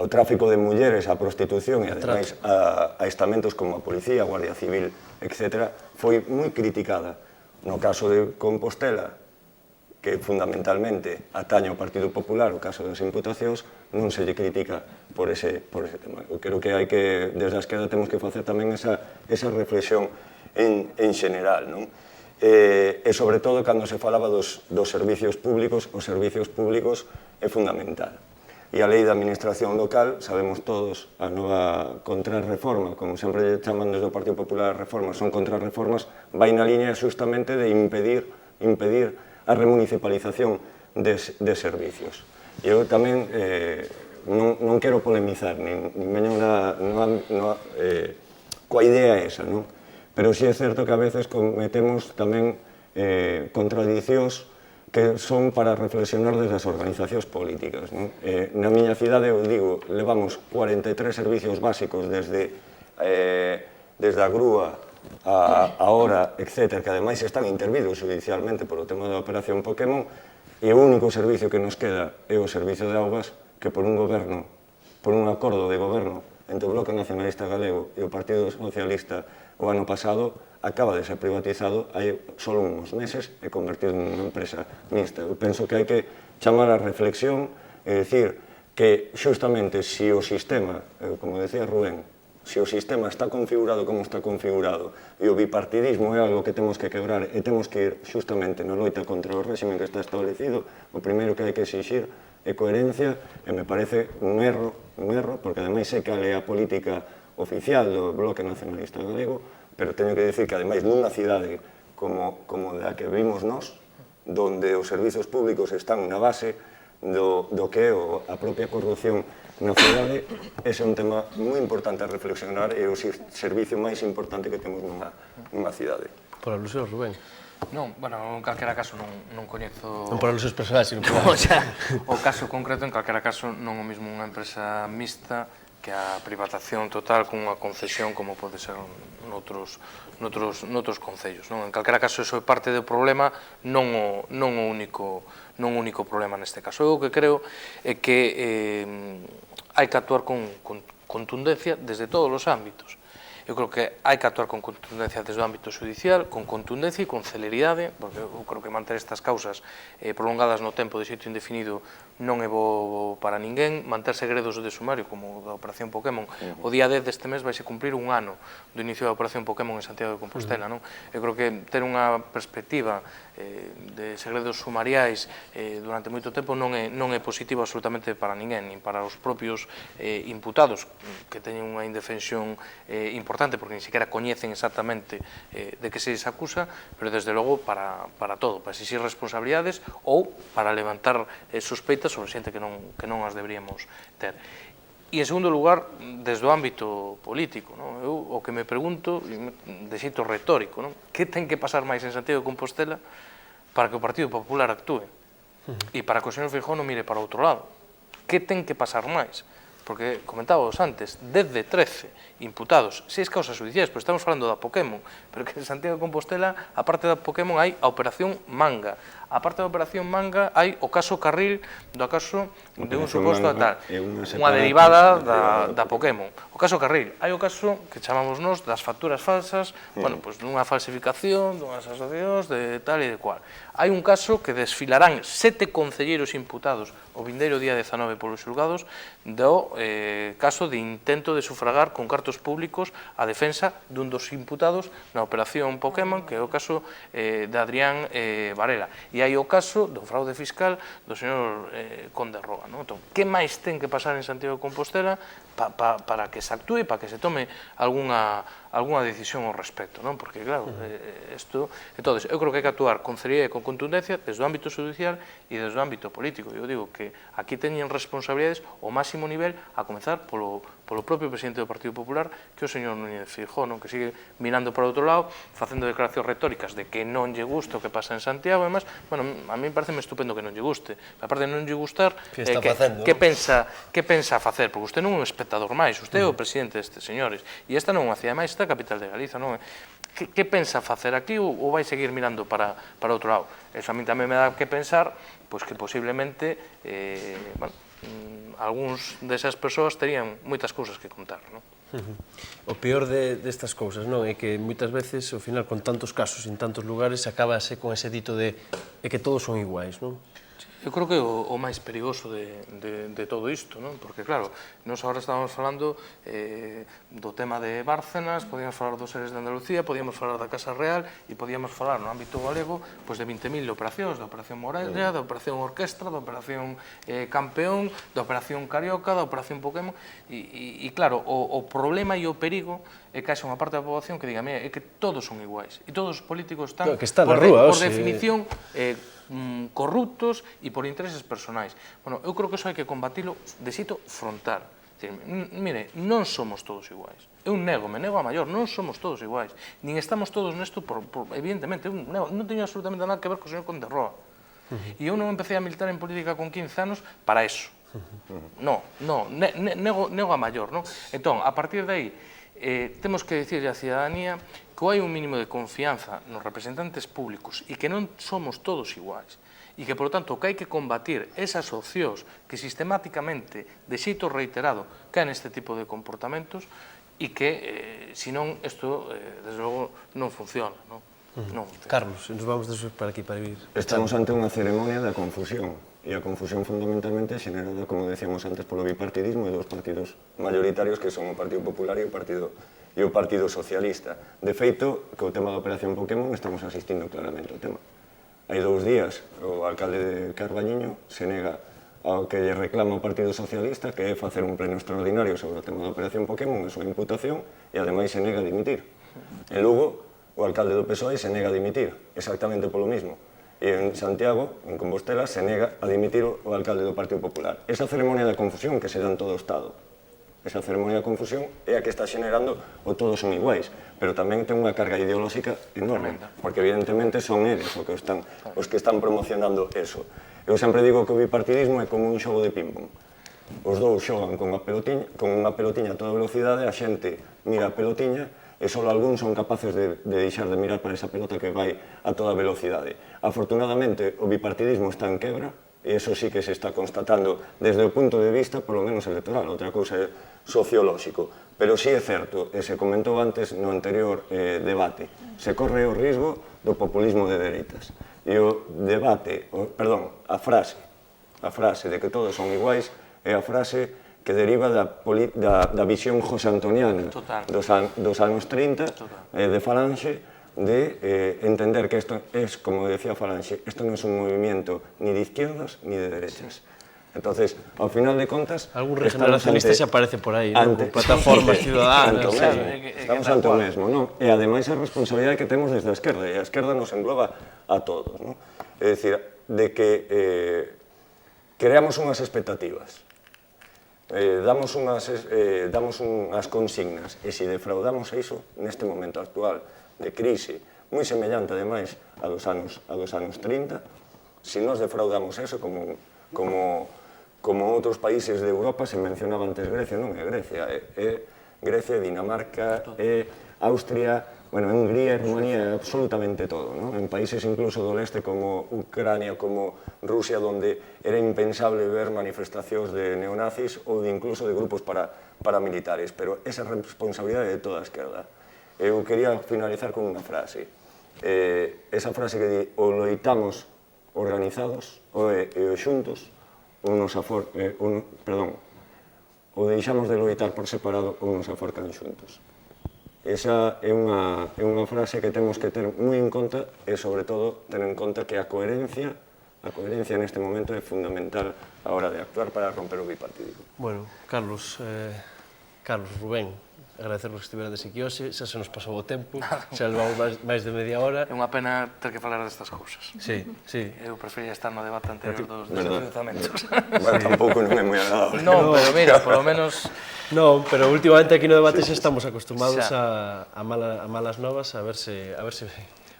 tráfico de mulleres, a prostitución e ademais a estamentos como a Policía, a Guardia Civil, etc., foi moi criticada. No caso de Compostela, que fundamentalmente atañe ao Partido Popular, o caso das imputacións, non se lle critica por ese tema. Eu creo que hai que, desde a esquerda, temos que facer tamén esa reflexión en general, non? E sobre todo, cando se falaba dos servicios públicos, os servicios públicos é fundamental. E a lei da administración local, sabemos todos, a nova contrarreforma, como sempre chaman desde o Partido Popular reformas, son contrarreformas, vai na línea justamente de impedir a remunicipalización de servicios. E eu tamén non quero polemizar, nin veño coa idea esa, non? Pero sí é certo que a veces cometemos tamén contradicións que son para reflexionar desde as organizacións políticas. Na miña cidade, eu digo, levamos 43 servicios básicos desde a grúa a hora, etc., que ademais están intervidos judicialmente polo tema da Operación Pokémon, e o único servicio que nos queda é o servicio de augas, que por un acordo de goberno entre o Bloque Nacionalista Galego e o Partido Socialista o ano pasado, acaba de ser privatizado hai só uns meses e convertido nunha empresa mixta. Eu penso que hai que chamar a reflexión e dicir que xustamente se o sistema, como decía Rubén, se o sistema está configurado como está configurado e o bipartidismo é algo que temos que quebrar e temos que ir xustamente na loita contra o régimen que está establecido, o primeiro que hai que exixir é coherencia e me parece un erro, porque ademais sei que é a política oficial do Bloque Nacionalista Galego, pero teño que dicir que ademais nunha cidade como da que vimos nós, donde os servizos públicos están na base do que é a propia corrupción na cidade, ese é un tema moi importante a reflexionar e o servicio máis importante que temos nunha cidade. Por alusión, Rubén. Non, bueno, en calquera caso non coñezo... Non por alusións persoais, sino por... O caso concreto, en calquera caso, non o mesmo unha empresa mixta que a privatización total cunha concesión como pode ser noutros concellos. En calquera caso, iso é parte do problema, non o único problema neste caso. Eu o que creo é que hai que actuar con contundencia desde todos os ámbitos. Eu creo que hai que actuar con contundencia desde o ámbito judicial, con contundencia e con celeridade, porque eu creo que manter estas causas prolongadas no tempo de xeito indefinido non é bo para ninguén. Manter segredos de sumario, como da Operación Pokémon, o día 10 deste mes vai se cumprir un ano do inicio da Operación Pokémon en Santiago de Compostela, non? Eu creo que ter unha perspectiva de segredos sumariais durante moito tempo non é positivo absolutamente para ninguén, nin para os propios imputados, que teñen unha indefensión importante, porque ni siquiera coñecen exactamente de que se les acusa, pero desde logo para todo, para exixir responsabilidades ou para levantar sospeitas sobre xente que non as deberíamos ter. E, en segundo lugar, desde o ámbito político, eu o que me pregunto, de xeito retórico, que ten que pasar máis en Santiago de Compostela para que o Partido Popular actúe e para que o señor Feijóo non mire para outro lado? Que ten que pasar máis? Porque, comentábamos antes, 10 de 13 imputados, 6 causas judiciais, pero estamos falando da Pokémon, pero que en Santiago de Compostela, aparte da Pokémon, hai a Operación Manga. Aparte da Operación Manga, hai o caso Carril do caso de un suposto tal, unha derivada da Pokémon. O caso Carril, hai o caso que chamamos nós das facturas falsas, bueno, pois dunha falsificación, dunhas asociacións, de tal e de cual. Hai un caso que desfilarán 7 concelleiros imputados o vindeiro día 19 polos xulgados do caso de intento de sufragar con cartos públicos a defensa dun dos imputados na Operación Pokémon, que é o caso de Adrián Varela. E hai o caso do fraude fiscal do señor Conde Roa. Entón, que máis ten que pasar en Santiago de Compostela para que se actúe, para que se tome algunha decisión ao respecto, porque, claro, isto... Entón, eu creo que hai que actuar con seriedade e con contundencia desde o ámbito judicial e desde o ámbito político. Eu digo que aquí teñen responsabilidades ao máximo nivel, a comezar polo propio presidente do Partido Popular, que é o señor Núñez Feijóo, que sigue mirando para outro lado, facendo declaracións retóricas de que non lle gusta o que pasa en Santiago, e máis, bueno, a mí parece estupendo que non lle guste. A parte de non lle gustar, que pensa facer? Porque usted non é un espectador máis, usted é o presidente destes señores, e esta non é unha cidade máis, esta é a capital de Galiza, non é? Que pensa facer aquí ou vai seguir mirando para outro lado? Eso a mí tamén me dá que pensar pois que posiblemente algúns desas persoas terían moitas cousas que contar, non? O peor destas cousas, non, é que moitas veces, ao final, con tantos casos en tantos lugares, acabase con ese dito de que todos son iguais, non? Eu creo que é o máis perigoso de todo isto, porque, claro, nós agora estamos falando do tema de Bárcenas, podíamos falar dos seres de Andalucía, podíamos falar da Casa Real e podíamos falar no ámbito galego de 20.000 operacións, da Operación Morella, da Operación Orquestra, da Operación Campeón, da Operación Carioca, da Operación Pokémon, e claro, o problema e o perigo é que haxa unha parte da poboación que diga, mira, é que todos son iguais, e todos os políticos están, por definición, corruptos e por intereses personais. Bueno, eu creo que eso hai que combatilo de xeito frontal. Mire, non somos todos iguais. Eu me nego a maior, non somos todos iguais. Nin estamos todos nesto, evidentemente, non teño absolutamente nada que ver co señor Conde Roa. E eu non empecé a militar en política con 15 anos para eso. Non, nego a maior, non? Entón, a partir de aí, temos que dicirle á cidadanía que hai un mínimo de confianza nos representantes públicos e que non somos todos iguais e que, por lo tanto, que hai que combatir esas opcións que sistemáticamente, de xeito reiterado, caen neste tipo de comportamentos e que, senón, isto, desde logo, non funciona, non? Carlos, nos vamos despois para aquí, para vivir. Estamos ante unha ceremonia da confusión, e a confusión fundamentalmente é xenerada, como decíamos antes, polo bipartidismo e dos partidos mayoritarios que son o Partido Popular e o Partido Socialista. De feito, que o tema da Operación Pokémon estamos asistindo claramente ao tema. Hai 2 días, o alcalde de Carballiño se nega ao que lle reclama o Partido Socialista, que é facer un pleno extraordinario sobre o tema da Operación Pokémon, a súa imputación, e ademais se nega a dimitir. En Lugo, o alcalde do PSOE se nega a dimitir, exactamente polo mismo. E en Santiago, en Compostela, se nega a dimitir o alcalde do Partido Popular. Esa ceremonia da confusión que se dá en todo o Estado, esa ceremonia da confusión é a que está xenerando o todos son iguais, pero tamén ten unha carga ideolóxica enorme, porque evidentemente son eles os que están promocionando eso. Eu sempre digo que o bipartidismo é como un xogo de ping-pong. Os dous xogan con unha pelotiña a toda velocidade, a xente mira a pelotiña e só algúns son capaces de deixar de mirar para esa pelota que vai a toda velocidade. Afortunadamente, o bipartidismo está en quebra, E iso sí que se está constatando desde o punto de vista, polo menos electoral, outra cousa é sociolóxico. Pero sí é certo, e se comentou antes no anterior debate, se corre o risco do populismo de dereitas. E o debate, perdón, a frase de que todos son iguais é a frase que deriva da visión josantoniana dos anos 30 de Falange, de entender que isto é, como decía Falange, isto non é un movimiento ni de izquierdas ni de derechas. Entonces, ao final de contas... Algún regeneracionista se aparece por aí, con plataformas ciudadanas. Estamos ante o mesmo, non? E ademais a responsabilidade que temos desde a esquerda, e a esquerda nos engloba a todos, non? É dicir, de que creamos unhas expectativas, damos unhas consignas, e se defraudamos iso, neste momento actual de crise, moi semellante, ademais, a dos anos 30, se nos defraudamos eso, como outros países de Europa, se mencionaba antes Grecia, non é Grecia, é Grecia, Dinamarca, é Austria, bueno, Hungría e Rumanía, é absolutamente todo, non? En países incluso do leste como Ucrania, como Rusia, donde era impensable ver manifestacións de neonazis ou incluso de grupos paramilitares, pero esa responsabilidade de toda a esquerda. Eu quería finalizar con unha frase, esa frase que di, o loitamos organizados, o xuntos, ou deixamos de loitar por separado ou nos aforcan xuntos. Esa é unha frase que temos que ter moi en conta e, sobre todo, ter en conta que a coherencia neste momento é fundamental a hora de actuar para romper o bipartidismo. Bueno, Carlos, Rubén, agradecervos que estiverades aquí hoxe, xa se nos pasou o tempo, xa levamos máis de media hora. É unha pena ter que falar destas cousas. Sí. Eu prefería estar no debate anterior dos desafiuzamentos. Bueno, tampouco non é moi agradable. Non, pero mira, polo menos... Non, pero últimamente aquí no debate xa estamos acostumados a malas novas, a ver se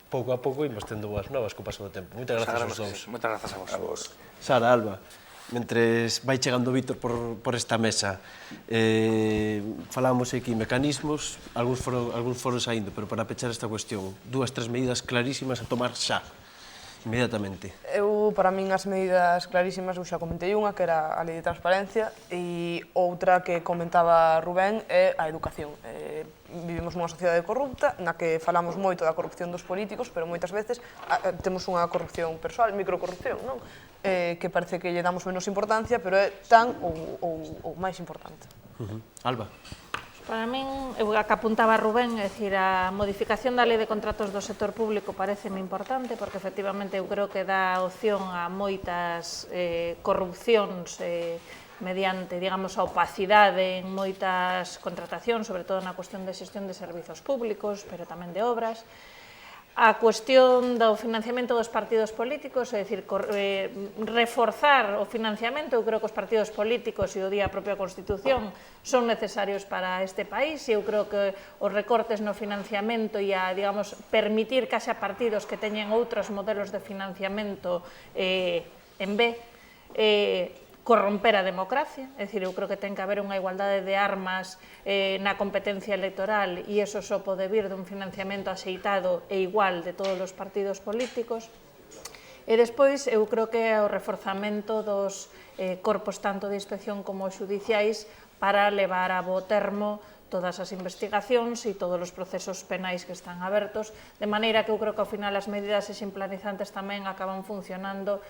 pouco a pouco imos tendo boas novas co paso do tempo. Moitas grazas aos dous. Moitas grazas a vos. Sara, Alba, mentres vai chegando Víctor por esta mesa, falamos aquí mecanismos, algúns foron saindo, pero para pechar esta cuestión, 2-3 medidas clarísimas a tomar xa, inmediatamente. Para min, as medidas clarísimas, eu xa comentei unha, que era a lei de transparencia, e outra que comentaba Rubén é a educación. Vivimos nunha sociedade corrupta, na que falamos moito da corrupción dos políticos, pero moitas veces temos unha corrupción persoal, microcorrupción, non? Que parece que lle damos menos importancia, pero é tan ou máis importante. Alba. Para min, eu que apuntaba Rubén, é dicir, a modificación da lei de contratos do sector público pareceme importante, porque efectivamente eu creo que dá opción a moitas corrupcións mediante, digamos, a opacidade en moitas contratacións, sobre todo na cuestión de xestión de servizos públicos, pero tamén de obras. A cuestión do financiamento dos partidos políticos, é dicir, reforzar o financiamento. Eu creo que os partidos políticos, e o día a propia Constitución, son necesarios para este país, e eu creo que os recortes no financiamento e a, digamos, permitir que haxa partidos que teñen outros modelos de financiamento en B, corromper a democracia, é dicir, eu creo que ten que haber unha igualdade de armas na competencia electoral, e iso só pode vir dun financiamento axeitado e igual de todos os partidos políticos. E despois, eu creo que é o reforzamento dos corpos tanto de inspección como xudiciais para levar a bo termo todas as investigacións e todos os procesos penais que están abertos, de maneira que eu creo que ao final as medidas exemplarizantes tamén acaban funcionando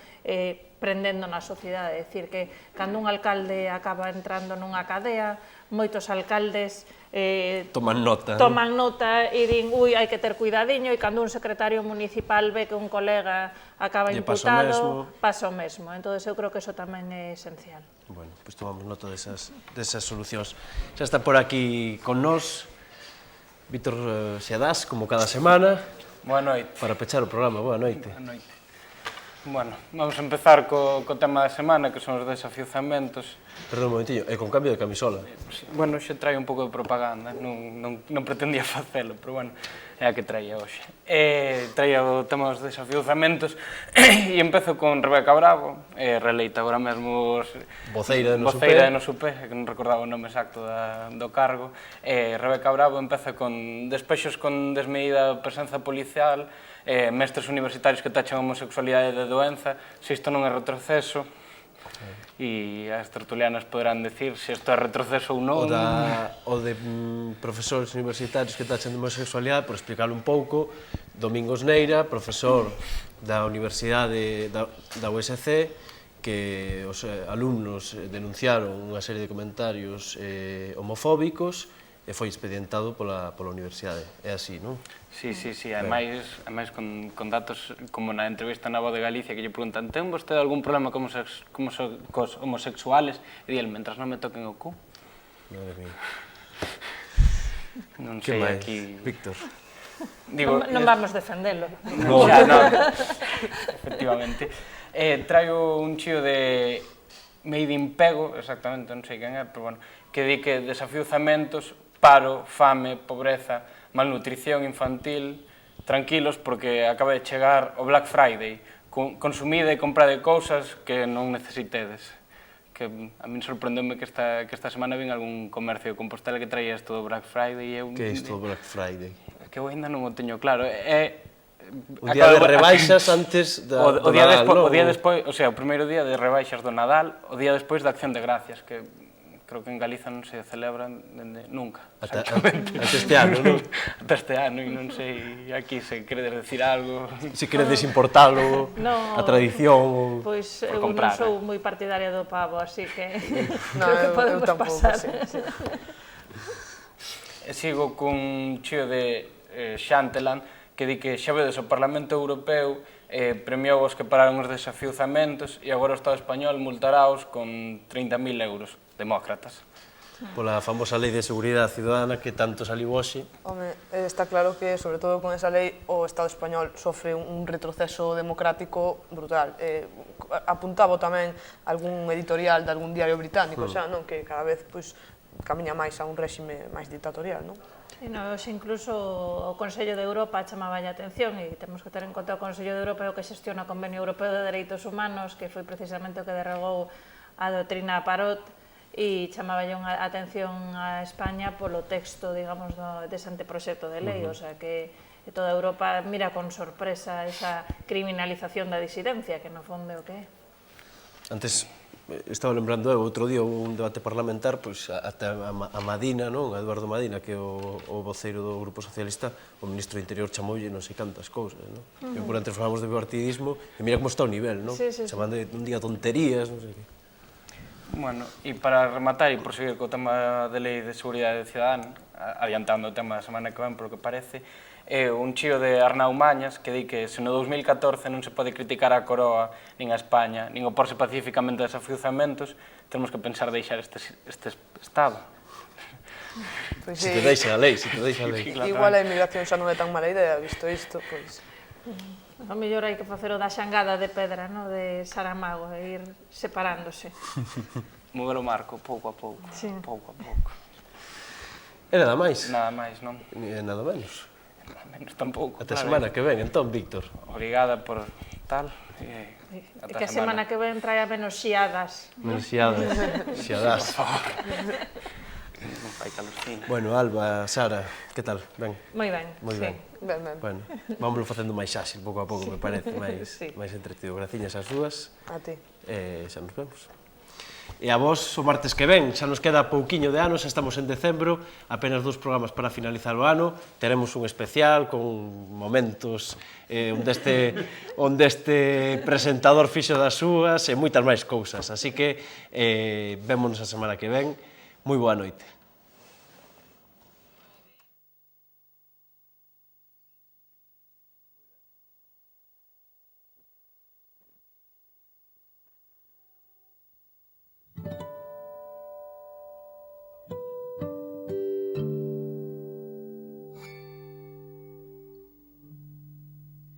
prendendo na sociedade. É dicir, que cando un alcalde acaba entrando nunha cadea, moitos alcaldes toman nota e din, ui, hai que ter cuidadiño, e cando un secretario municipal ve que un colega acaba imputado, pasa o mesmo. Entón, eu creo que iso tamén é esencial. Bueno, pois tomamos nota desas solucións. Xa está por aquí con nós Víctor Seadás, como cada semana. Boa noite. Para pechar o programa, boa noite. Boa noite. Bueno, vamos a empezar co tema da semana, que son os desafiuzamentos. Perdón un momentinho, é con cambio de camisola. Bueno, xa trae un pouco de propaganda, non pretendía facelo, pero bueno. é a que traía hoxe. Traía o tema dos desafiuzamentos e empezo con Rebeca Bravo, reeleita agora mesmo voceira de Nosupé, que non recordaba o nome exacto do cargo. Rebeca Bravo empeza con despexos con desmedida presenza policial, mestres universitarios que tachan a homosexualidade de doenza, se isto non é retroceso, e as tertulianas poderán decir se isto é retroceso ou non. O de profesores universitarios que tachan de homosexualidade, por explicarlo un pouco, Domingos Neira, profesor da Universidade da USC, que os alumnos denunciaron unha serie de comentarios homofóbicos e foi expedientado pola universidade. É así, non? Sí, ademais con datos como na entrevista na Voz de Galicia que lle preguntan ten vostede algún problema cos homosexuales? E dile, mentras non me toquen o cu. Madre mía. Non sei aquí... Víctor. Non vamos defendelo. Non, efectivamente. Traio un chío de Made in Pego, exactamente, non sei quen é, pero bueno, que di que desafiuzamentos, paro, fame, pobreza, malnutrición infantil, tranquilos porque acaba de chegar o Black Friday, consumide e comprade cousas que non necesitedes. Que a min sorprendeume que esta semana vin algún comercio de Compostela que traía isto do Black Friday. Que é isto do Black Friday? Que eu ainda non o teño claro. O día de rebaixas antes do Nadal, non? O día despois, o sea, o primeiro día de rebaixas do Nadal, o día despois da Acción de Gracias, que creo que en Galiza non se celebran nunca. Ata este ano, non? Ata este ano, e non sei aquí se queredes decir algo. Se queredes importalo, a tradición... Pois eu non sou moi partidaria do pavo, así que creo que podemos pasar. Sigo cun chío de Xantelan, que di que xa vedes o Parlamento Europeo premiou os que pararon os desafiuzamentos e agora o Estado español multaraos con 30.000 euros, demócratas. Pola famosa Lei de Seguridade Ciudadana que tanto saliu hoxe. Home, está claro que, sobre todo con esa lei, o Estado español sofre un retroceso democrático brutal. Apuntaba tamén algún editorial de algún diario británico, xa, non? Que cada vez camiña máis a un réxime máis dictatorial, non? Hoxe incluso o Consello de Europa chamaba a atención e temos que ter en conta o Consello de Europa o que xestiona o Convenio Europeo de Dereitos Humanos, que foi precisamente o que derrogou a doutrina Parot, e chamaba a atención a España polo texto, digamos, dese anteproxecto de lei, o sea que toda Europa mira con sorpresa esa criminalización da disidencia, que no fondo é o que é. Antes estaba lembrando outro día un debate parlamentar, pois ata a Madina, non? A Eduardo Madina, que é o voceiro do Grupo Socialista, o ministro do Interior chamoulle non sei cantas cousas, non? E por antes falamos de bipartidismo, e mira como está o nivel, non? Chamando un día tonterías, non sei que. Bueno, e para rematar e proseguir co tema de Lei de Seguridade Cidadana, adiantando o tema da semana que ven, por o que parece, é un chío de Arnau Mañas que di que se no 2014 non se pode criticar a Coroa, nin a España, nin oporse pacíficamente a desafiuzamentos, temos que pensar deixar este Estado. Se te deixa a lei, se te deixa a lei. Igual a inmigración xa non é tan mala idea, visto isto, pois... A mellor hai que facer o da xangada de pedra, non? De Saramago, e ir separándose. Mover o marco, pouco a pouco, pouco a pouco. E nada máis? Nada máis, non? E nada menos. Menos tampouco. Até a semana que ven, entón, Víctor. Obrigada por tal. E que a semana que ven traia menos xiadas. Menos xiadas. Xiadas. Por favor. Non fai calorcina. Bueno, Alba, Sara, que tal? Ben? Moi ben, sí. Ben. Bueno, vámoslo facendo máis áxil, pouco a pouco, me parece, máis entretido. Graciñas ás dúas. A ti. Xa nos vemos. E a vos, o martes que ven, xa nos queda pouquiño de ano, xa estamos en decembro, apenas 2 programas para finalizar o ano, teremos un especial con momentos onde este presentador fixo das súas e moitas máis cousas, así que vémonos a semana que ven, moi boa noite.